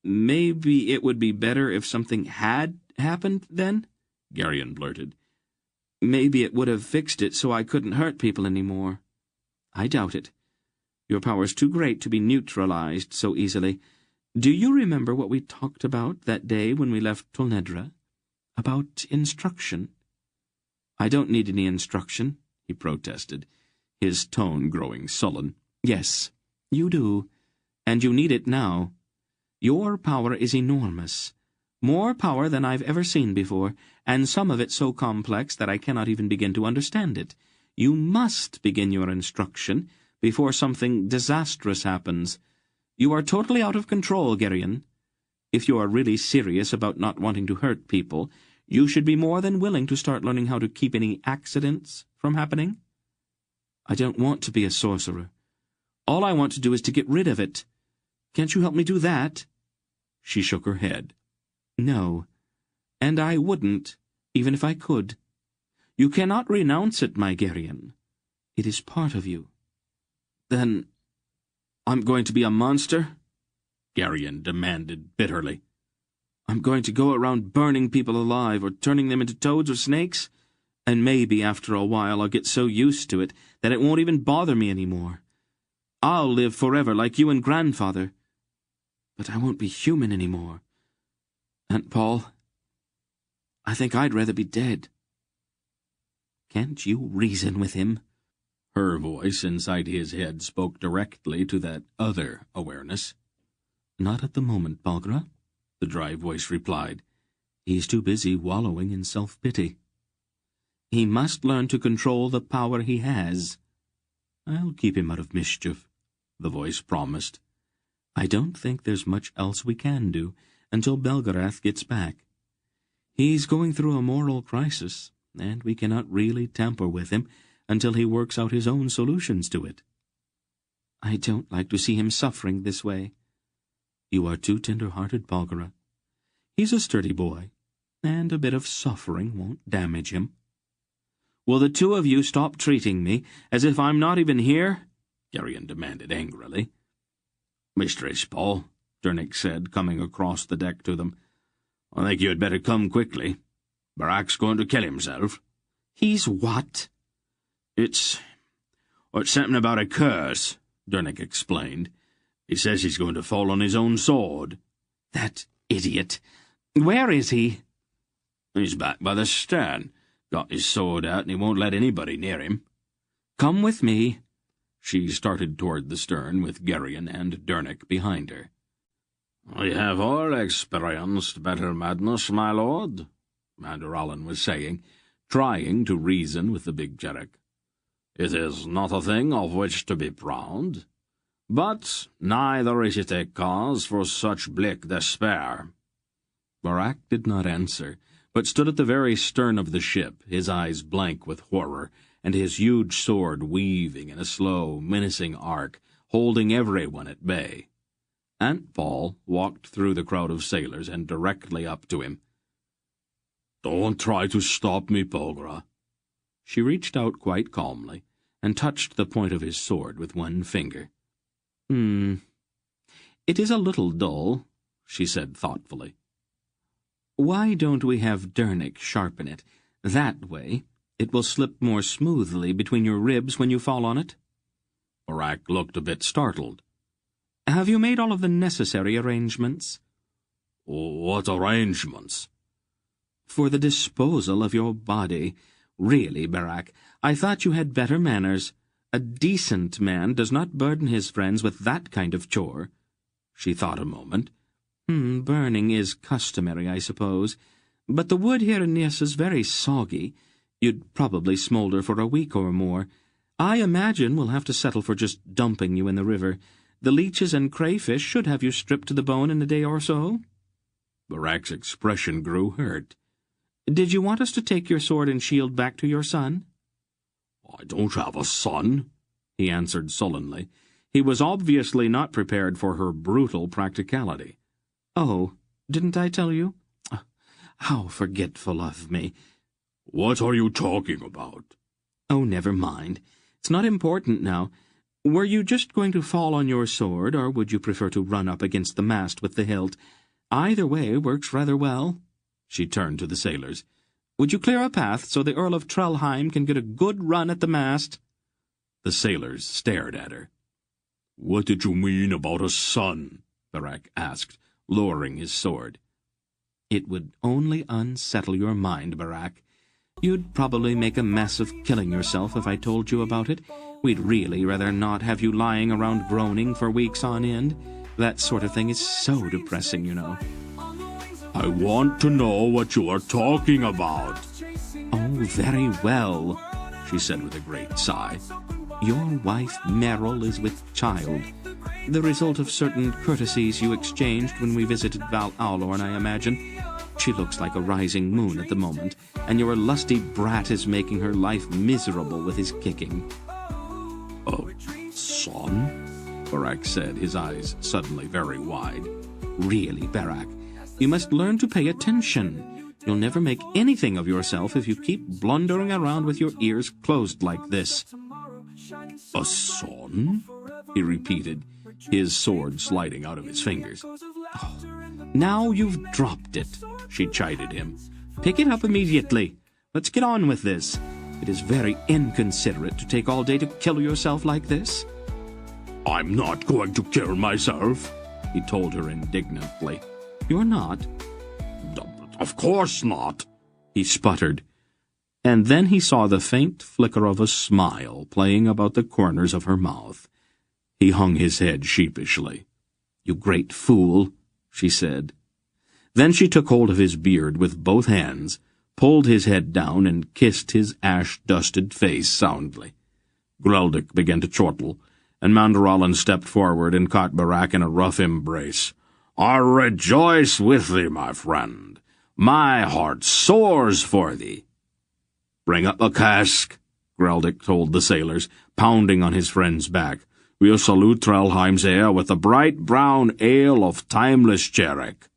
"Maybe it would be better if something had happened, then?" Geryon blurted. "Maybe it would have fixed it so I couldn't hurt people any more." "I doubt it. Your power's too great to be neutralized so easily. Do you remember what we talked about that day when we left Tulnedra? About instruction?" "I don't need any instruction," he protested, his tone growing sullen. "Yes, you do, and you need it now. Your power is enormous, more power than I've ever seen before, and some of it so complex that I cannot even begin to understand it. You must begin your instruction before something disastrous happens. You are totally out of control, Geryon. If you are really serious about not wanting to hurt people, you should be more than willing to start learning how to keep any accidents from happening." "I don't want to be a sorcerer. All I want to do is to get rid of it. Can't you help me do that?" She shook her head. "No, and I wouldn't, even if I could. You cannot renounce it, my Geryon. It is part of you." "Then I'm going to be a monster?" Geryon demanded bitterly. "I'm going to go around burning people alive or turning them into toads or snakes? And maybe after a while I'll get so used to it that it won't even bother me anymore. I'll live forever like you and Grandfather. But I won't be human anymore. Aunt Paul, I think I'd rather be dead." "Can't you reason with him?" Her voice inside his head spoke directly to that other awareness. "Not at the moment, Belgariad," the dry voice replied. "He's too busy wallowing in self-pity. He must learn to control the power he has." "I'll keep him out of mischief," the voice promised. "I don't think there's much else we can do until Belgariad gets back. He's going through a moral crisis, and we cannot really tamper with him until he works out his own solutions to it." "I don't like to see him suffering this way." "You are too tender-hearted, Belgariad. He's a sturdy boy, and a bit of suffering won't damage him." "Will the two of you stop treating me as if I'm not even here?" Geryon demanded angrily. "Mistress Paul," Dernick said, coming across the deck to them, "I think you had better come quickly. Barak's going to kill himself." "He's what?" It's something about a curse," Dernick explained. "He says he's going to fall on his own sword." "That idiot! Where is he?" "He's back by the stern. Got his sword out, and he won't let anybody near him." "Come with me." She started toward the stern with Geryon and Dernick behind her. "We have all experienced better madness, my lord," Commander Allen was saying, trying to reason with the big Jerek. "It is not a thing of which to be proud, but neither is it a cause for such bleak despair." Barak did not answer, but stood at the very stern of the ship, his eyes blank with horror, and his huge sword weaving in a slow, menacing arc, holding everyone at bay. Aunt Paul walked through the crowd of sailors and directly up to him. "Don't try to stop me, Belgariad." She reached out quite calmly and touched the point of his sword with one finger. "It is a little dull," she said thoughtfully. "Why don't we have Dernick sharpen it? That way it will slip more smoothly between your ribs when you fall on it." Barak looked a bit startled. "Have you made all of the necessary arrangements?" What arrangements? For the disposal of your body. Really, Barak, I thought you had better manners. A decent man does not burden his friends with that kind of chore. She thought a moment. Burning is customary, I suppose. But the wood here in Nias is very soggy. You'd probably smolder for a week or more. I imagine we'll have to settle for just dumping you in the river. The leeches and crayfish should have you stripped to the bone in a day or so. Barak's expression grew hurt. Did you want us to take your sword and shield back to your son? I don't have a son, he answered sullenly. He was obviously not prepared for her brutal practicality. Oh, didn't I tell you? How forgetful of me. What are you talking about? Oh, never mind. It's not important now. Were you just going to fall on your sword, or would you prefer to run up against the mast with the hilt? Either way works rather well. She turned to the sailors. Would you clear a path so the Earl of Trelheim can get a good run at the mast? The sailors stared at her. What did you mean about a son? Barak asked, lowering his sword. It would only unsettle your mind, Barak. You'd probably make a mess of killing yourself if I told you about it. We'd really rather not have you lying around groaning for weeks on end. That sort of thing is so depressing, you know. I want to know what you are talking about. Oh, very well, she said with a great sigh. Your wife Meryl is with child. The result of certain courtesies you exchanged when we visited Val Aulorn, I imagine. She looks like a rising moon at the moment, and your lusty brat is making her life miserable with his kicking. Son? Barak said, his eyes suddenly very wide. Really, Barak, you must learn to pay attention. You'll never make anything of yourself if you keep blundering around with your ears closed like this. A son? He repeated, his sword sliding out of his fingers. Oh, now you've dropped it, she chided him. Pick it up immediately. Let's get on with this. It is very inconsiderate to take all day to kill yourself like this. I'm not going to kill myself, he told her indignantly. You're not? Of course not, he sputtered. And then he saw the faint flicker of a smile playing about the corners of her mouth. He hung his head sheepishly. You great fool, she said. Then she took hold of his beard with both hands, pulled his head down, and kissed his ash-dusted face soundly. Greldick began to chortle, and Manderallen stepped forward and caught Barak in a rough embrace. I rejoice with thee, my friend. My heart soars for thee. Bring up a cask, Greldick told the sailors, pounding on his friend's back. We'll salute Trelheim's heir with the bright brown ale of timeless Cherek.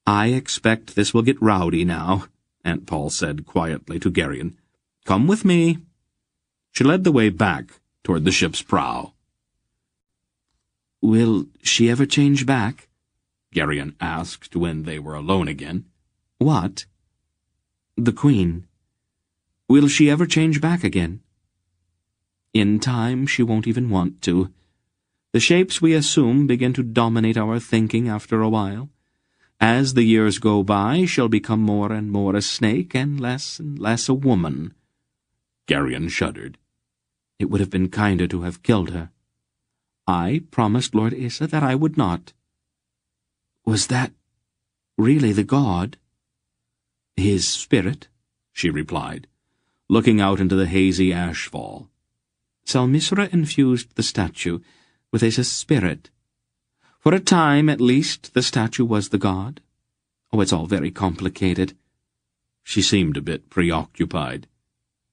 I expect this will get rowdy now, Aunt Paul said quietly to Geryon. Come with me. She led the way back toward the ship's prow. Will she ever change back? Geryon asked when they were alone again. What? The Queen. Will she ever change back again? In time, she won't even want to. The shapes we assume begin to dominate our thinking after a while. As the years go by, she'll become more and more a snake and less a woman. Geryon shuddered. It would have been kinder to have killed her. I promised Lord Issa that I would not. Was that really the god? His spirit, she replied, looking out into the hazy ashfall. Selmisra infused the statue with a spirit. For a time, at least, the statue was the god. Oh, it's all very complicated. She seemed a bit preoccupied.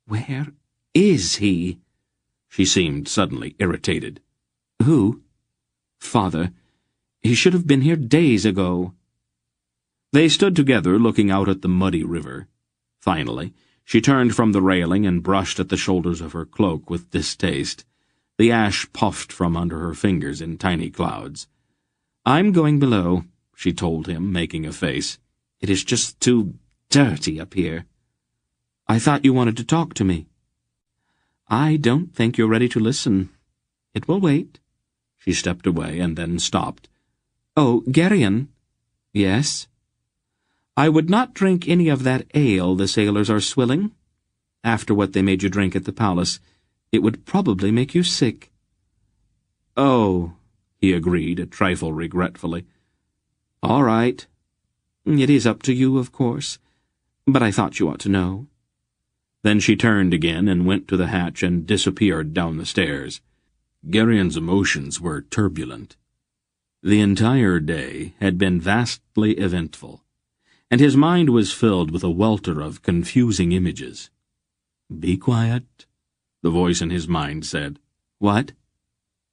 Where is he? She seemed suddenly irritated. Who? Father. He should have been here days ago. They stood together, looking out at the muddy river. Finally, she turned from the railing and brushed at the shoulders of her cloak with distaste. The ash puffed from under her fingers in tiny clouds. I'm going below, she told him, making a face. It is just too dirty up here. I thought you wanted to talk to me. I don't think you're ready to listen. It will wait. She stepped away and then stopped. Oh, Geryon. Yes. I would not drink any of that ale the sailors are swilling. After what they made you drink at the palace, it would probably make you sick. Oh, he agreed, a trifle regretfully. All right. It is up to you, of course, but I thought you ought to know. Then she turned again and went to the hatch and disappeared down the stairs. Gerion's emotions were turbulent. The entire day had been vastly eventful, and his mind was filled with a welter of confusing images. "Be quiet," the voice in his mind said. "What?"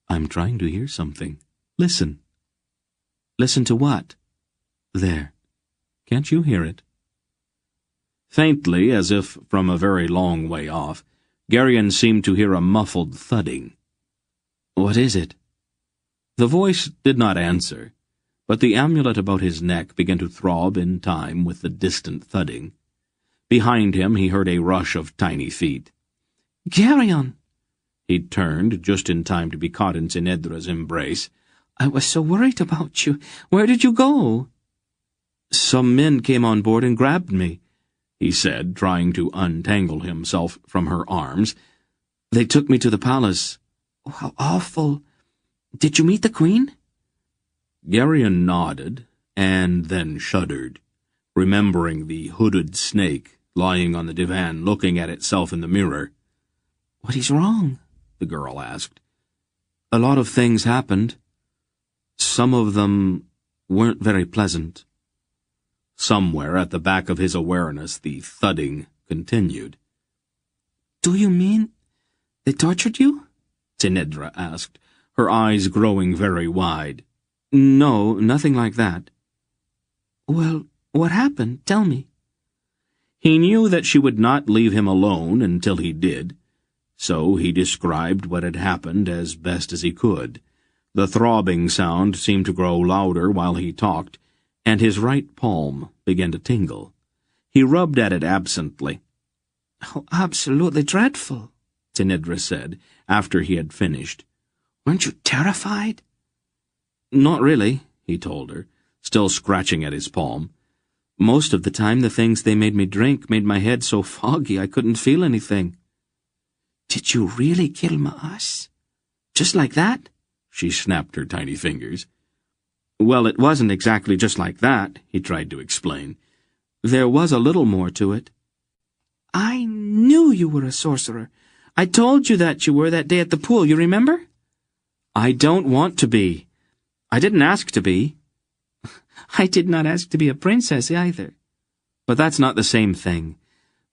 "I'm trying to hear something. Listen." "Listen to what?" "There. Can't you hear it?" Faintly, as if from a very long way off, Gerion seemed to hear a muffled thudding. "What is it?" The voice did not answer, but the amulet about his neck began to throb in time with the distant thudding. Behind him he heard a rush of tiny feet. "Gerion!" He turned just in time to be caught in Tinedra's embrace. "I was so worried about you. Where did you go?" "Some men came on board and grabbed me," he said, trying to untangle himself from her arms. "They took me to the palace." "Oh, how awful. Did you meet the Queen?" Gerion nodded, and then shuddered, remembering the hooded snake lying on the divan looking at itself in the mirror. "What is wrong?" the girl asked. "A lot of things happened. Some of them weren't very pleasant." Somewhere at the back of his awareness the thudding continued. "Do you mean they tortured you?" Tinedra asked, her eyes growing very wide. "No, nothing like that." "Well, what happened? Tell me." He knew that she would not leave him alone until he did, so he described what had happened as best as he could. The throbbing sound seemed to grow louder while he talked, and his right palm began to tingle. He rubbed at it absently. "How absolutely dreadful," Tinedra said, after he had finished. "Weren't you terrified?" "Not really," he told her, still scratching at his palm. "Most of the time the things they made me drink made my head so foggy I couldn't feel anything." "Did you really kill Ma'as? Just like that?" She snapped her tiny fingers. "Well, it wasn't exactly just like that," he tried to explain. "There was a little more to it." "I knew you were a sorcerer. I told you that you were that day at the pool, you remember?" "I don't want to be. I didn't ask to be." "I did not ask to be a princess either." "But that's not the same thing.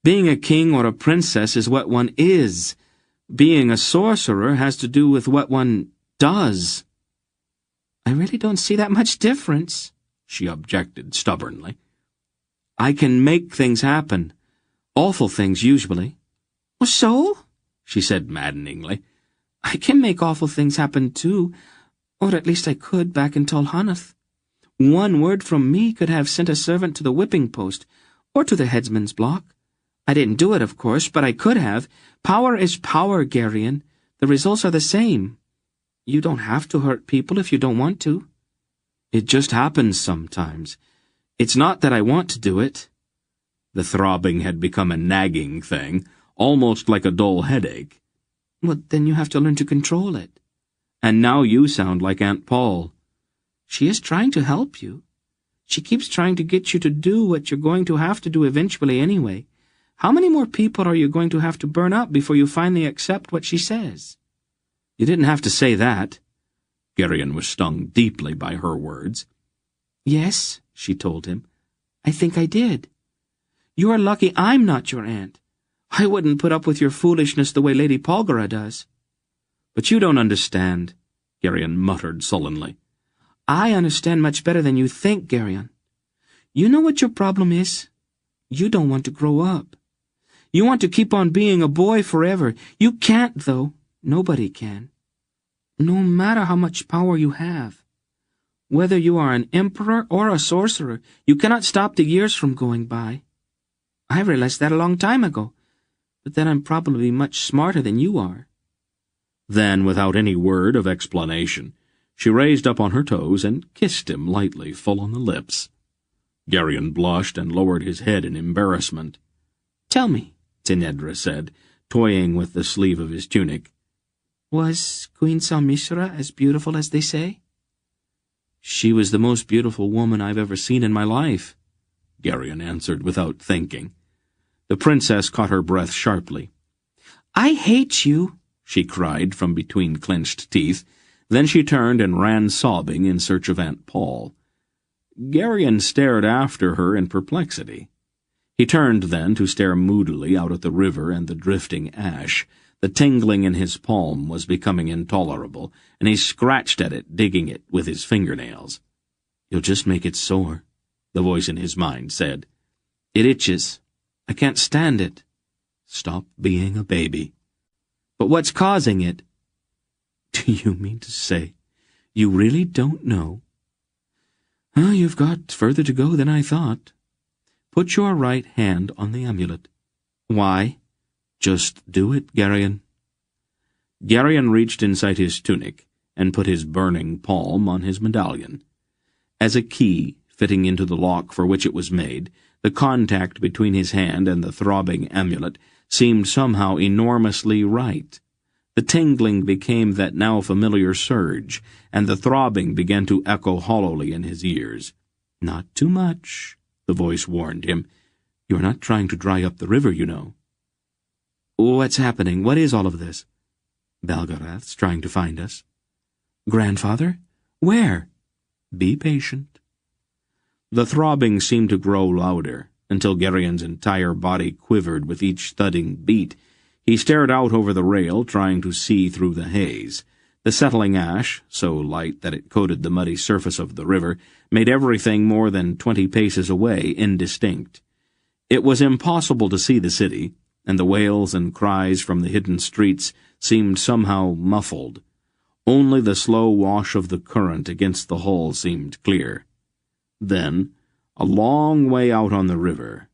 Being a king or a princess is what one is. Being a sorcerer has to do with what one does." "I really don't see that much difference," she objected stubbornly. "I can make things happen. Awful things, usually." "So?" she said maddeningly. "I can make awful things happen, too. Or at least I could back in Tolhanath. One word from me could have sent a servant to the whipping post, or to the headsman's block. I didn't do it, of course, but I could have. Power is power, Gerion. The results are the same. You don't have to hurt people if you don't want to." "It just happens sometimes. It's not that I want to do it." The throbbing had become a nagging thing, almost like a dull headache. "Well, then you have to learn to control it. And now you sound like Aunt Paul." "She is trying to help you. She keeps trying to get you to do what you're going to have to do eventually anyway. How many more people are you going to have to burn up before you finally accept what she says?" "You didn't have to say that." Gerion was stung deeply by her words. "Yes," she told him. "I think I did. You are lucky I'm not your aunt. I wouldn't put up with your foolishness the way Lady Belgariad does." "But you don't understand," Gerion muttered sullenly. "I understand much better than you think, Gerion. You know what your problem is? You don't want to grow up. You want to keep on being a boy forever. You can't, though. Nobody can. No matter how much power you have. Whether you are an emperor or a sorcerer, you cannot stop the years from going by. I realized that a long time ago, but then I'm probably much smarter than you are." Then, without any word of explanation, she raised up on her toes and kissed him lightly full on the lips. Geryon blushed and lowered his head in embarrassment. Tell me, Tinedra said, toying with the sleeve of his tunic. Was Queen Salmishra as beautiful as they say? She was the most beautiful woman I've ever seen in my life, Geryon answered without thinking. The princess caught her breath sharply. I hate you, she cried from between clenched teeth. Then she turned and ran sobbing in search of Aunt Paul. Geryon stared after her in perplexity. He turned then to stare moodily out at the river and the drifting ash. The tingling in his palm was becoming intolerable, and he scratched at it, digging it with his fingernails. You'll just make it sore, the voice in his mind said. It itches. I can't stand it. Stop being a baby. But what's causing it? Do you mean to say you really don't know? You've got further to go than I thought. Put your right hand on the amulet. Why? Just do it, Geryon. Geryon reached inside his tunic and put his burning palm on his medallion. As a key fitting into the lock for which it was made, the contact between his hand and the throbbing amulet seemed somehow enormously right. The tingling became that now familiar surge, and the throbbing began to echo hollowly in his ears. Not too much, the voice warned him. You're not trying to dry up the river, you know. What's happening? What is all of this? Belgariad's trying to find us. Grandfather? Where? Be patient. The throbbing seemed to grow louder, until Geryon's entire body quivered with each thudding beat. He stared out over the rail, trying to see through the haze. The settling ash, so light that it coated the muddy surface of the river, made everything more than 20 paces away indistinct. It was impossible to see the city, and the wails and cries from the hidden streets seemed somehow muffled. Only the slow wash of the current against the hull seemed clear. Then, a long way out on the river,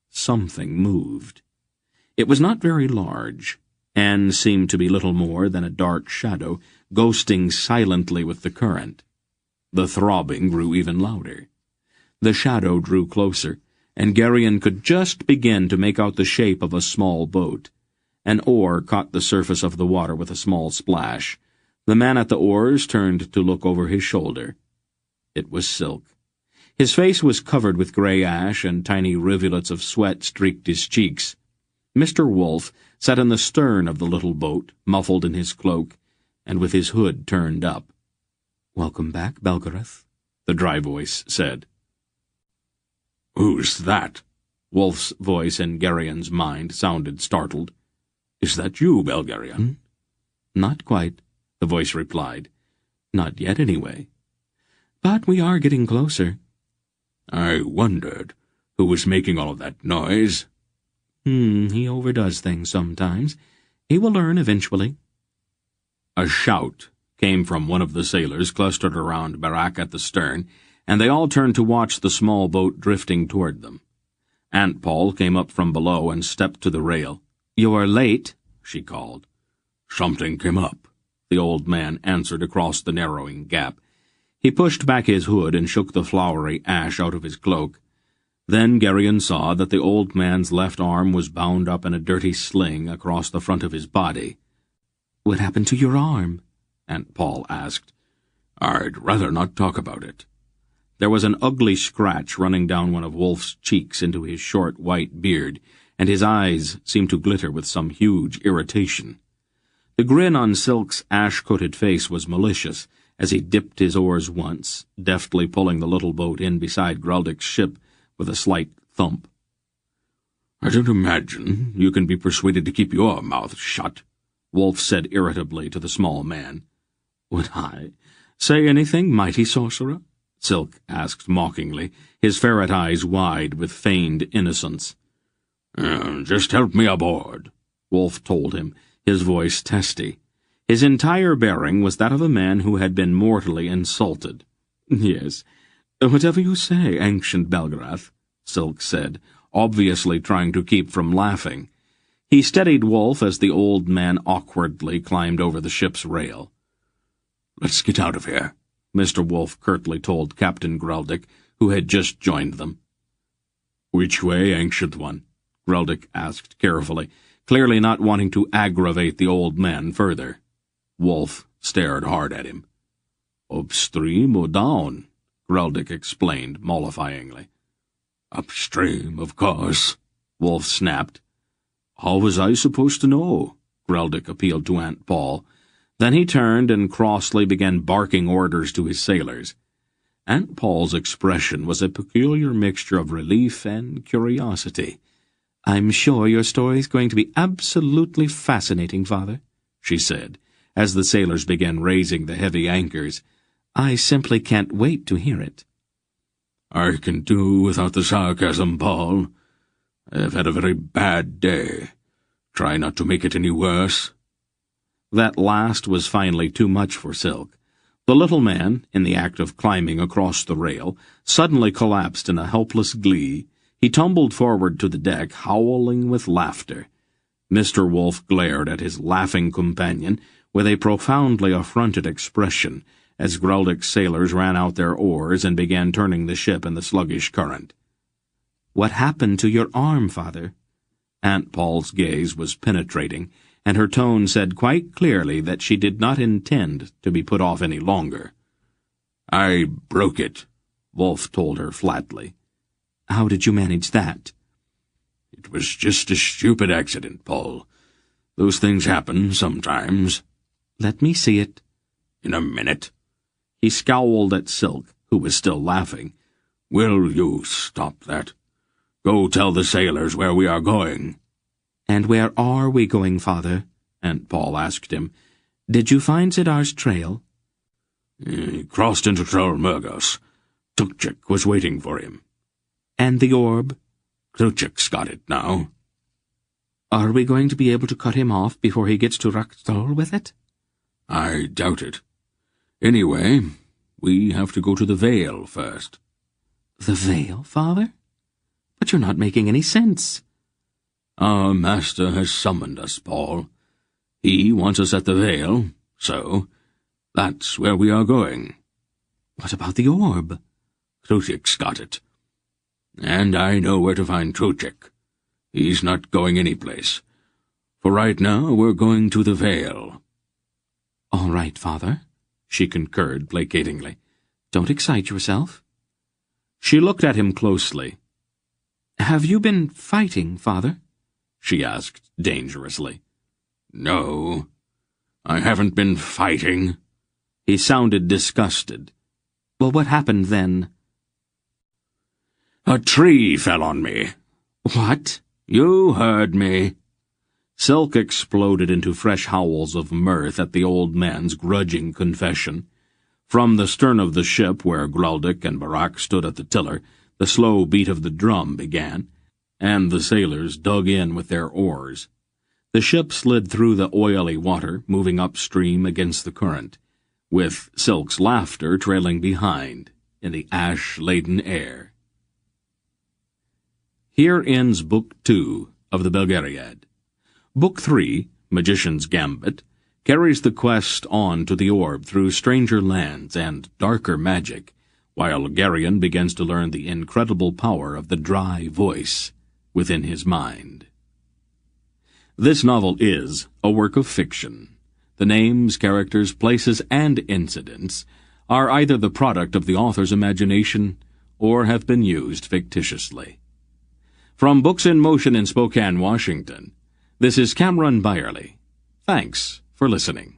something moved. It was not very large, and seemed to be little more than a dark shadow, ghosting silently with the current. The throbbing grew even louder. The shadow drew closer, and Geryon could just begin to make out the shape of a small boat. An oar caught the surface of the water with a small splash. The man at the oars turned to look over his shoulder. It was Silk. His face was covered with gray ash, and tiny rivulets of sweat streaked his cheeks. Mr. Wolf sat in the stern of the little boat, muffled in his cloak, and with his hood turned up. "Welcome back, Belgariad," the dry voice said. "Who's that?" Wolf's voice in Geryon's mind sounded startled. "Is that you, Belgariad?" "Not quite," the voice replied. "Not yet, anyway. But we are getting closer." "I wondered who was making all of that noise." He overdoes things sometimes. He will learn eventually." A shout came from one of the sailors clustered around Barak at the stern, and they all turned to watch the small boat drifting toward them. Aunt Paul came up from below and stepped to the rail. "You're late," she called. "Something came up," the old man answered across the narrowing gap. He pushed back his hood and shook the floury ash out of his cloak. Then Geryon saw that the old man's left arm was bound up in a dirty sling across the front of his body. "What happened to your arm?" Aunt Paul asked. "I'd rather not talk about it." There was an ugly scratch running down one of Wolf's cheeks into his short white beard, and his eyes seemed to glitter with some huge irritation. The grin on Silk's ash-coated face was malicious, as he dipped his oars once, deftly pulling the little boat in beside Graldic's ship with a slight thump. "I don't imagine you can be persuaded to keep your mouth shut," Wolf said irritably to the small man. "Would I say anything, mighty sorcerer?" Silk asked mockingly, his ferret eyes wide with feigned innocence. "Just help me aboard," Wolf told him, his voice testy. His entire bearing was that of a man who had been mortally insulted. "Yes, whatever you say, ancient Belgariad," Silk said, obviously trying to keep from laughing. He steadied Wolf as the old man awkwardly climbed over the ship's rail. "Let's get out of here," Mr. Wolf curtly told Captain Graldick, who had just joined them. Which way, Ancient One? Greldick asked carefully, clearly not wanting to aggravate the old man further. Wolf stared hard at him. Upstream or down? Greldick explained mollifyingly. Upstream, of course, Wolf snapped. How was I supposed to know? Greldick appealed to Aunt Paul. Then he turned and crossly began barking orders to his sailors. Aunt Paul's expression was a peculiar mixture of relief and curiosity. "I'm sure your story's going to be absolutely fascinating, Father," she said, as the sailors began raising the heavy anchors. "I simply can't wait to hear it." I can do without the sarcasm, Paul. I've had a very bad day. Try not to make it any worse. That last was finally too much for Silk. The little man, in the act of climbing across the rail, suddenly collapsed in a helpless glee. He tumbled forward to the deck, howling with laughter. Mr. Wolf glared at his laughing companion with a profoundly affronted expression as Greldick's sailors ran out their oars and began turning the ship in the sluggish current. "What happened to your arm, Father?" Aunt Paul's gaze was penetrating, and her tone said quite clearly that she did not intend to be put off any longer. I broke it, Wolf told her flatly. "How did you manage that?" It was just a stupid accident, Paul. Those things happen sometimes. "Let me see it." In a minute. He scowled at Silk, who was still laughing. Will you stop that? Go tell the sailors where we are going. "And where are we going, Father?" Aunt Paul asked him. "Did you find Zidar's trail?" He crossed into Trolmurgos. Tukchik was waiting for him. "And the orb?" Tukchik's got it now. "Are we going to be able to cut him off before he gets to Rakstol with it?" I doubt it. Anyway, we have to go to the Vale first. "The Vale, Father? But you're not making any sense." Our master has summoned us, Paul. He wants us at the Vale, so that's where we are going. "What about the orb?" Truchik's got it. And I know where to find Truchik. He's not going anyplace. For right now, we're going to the Vale. "All right, Father," she concurred placatingly. "Don't excite yourself." She looked at him closely. "Have you been fighting, Father?" she asked dangerously. No, I haven't been fighting. He sounded disgusted. "Well, what happened then?" A tree fell on me. "What?" You heard me. Silk exploded into fresh howls of mirth at the old man's grudging confession. From the stern of the ship, where Greldick and Barak stood at the tiller, the slow beat of the drum began, and the sailors dug in with their oars. The ship slid through the oily water, moving upstream against the current, with Silk's laughter trailing behind in the ash-laden air. Here ends Book 2 of the Belgariad. Book 3, Magician's Gambit, carries the quest on to the orb through stranger lands and darker magic, while Garion begins to learn the incredible power of the dry voice within his mind. This novel is a work of fiction. The names, characters, places, and incidents are either the product of the author's imagination or have been used fictitiously. From Books in Motion in Spokane, Washington, this is Cameron Byerly. Thanks for listening.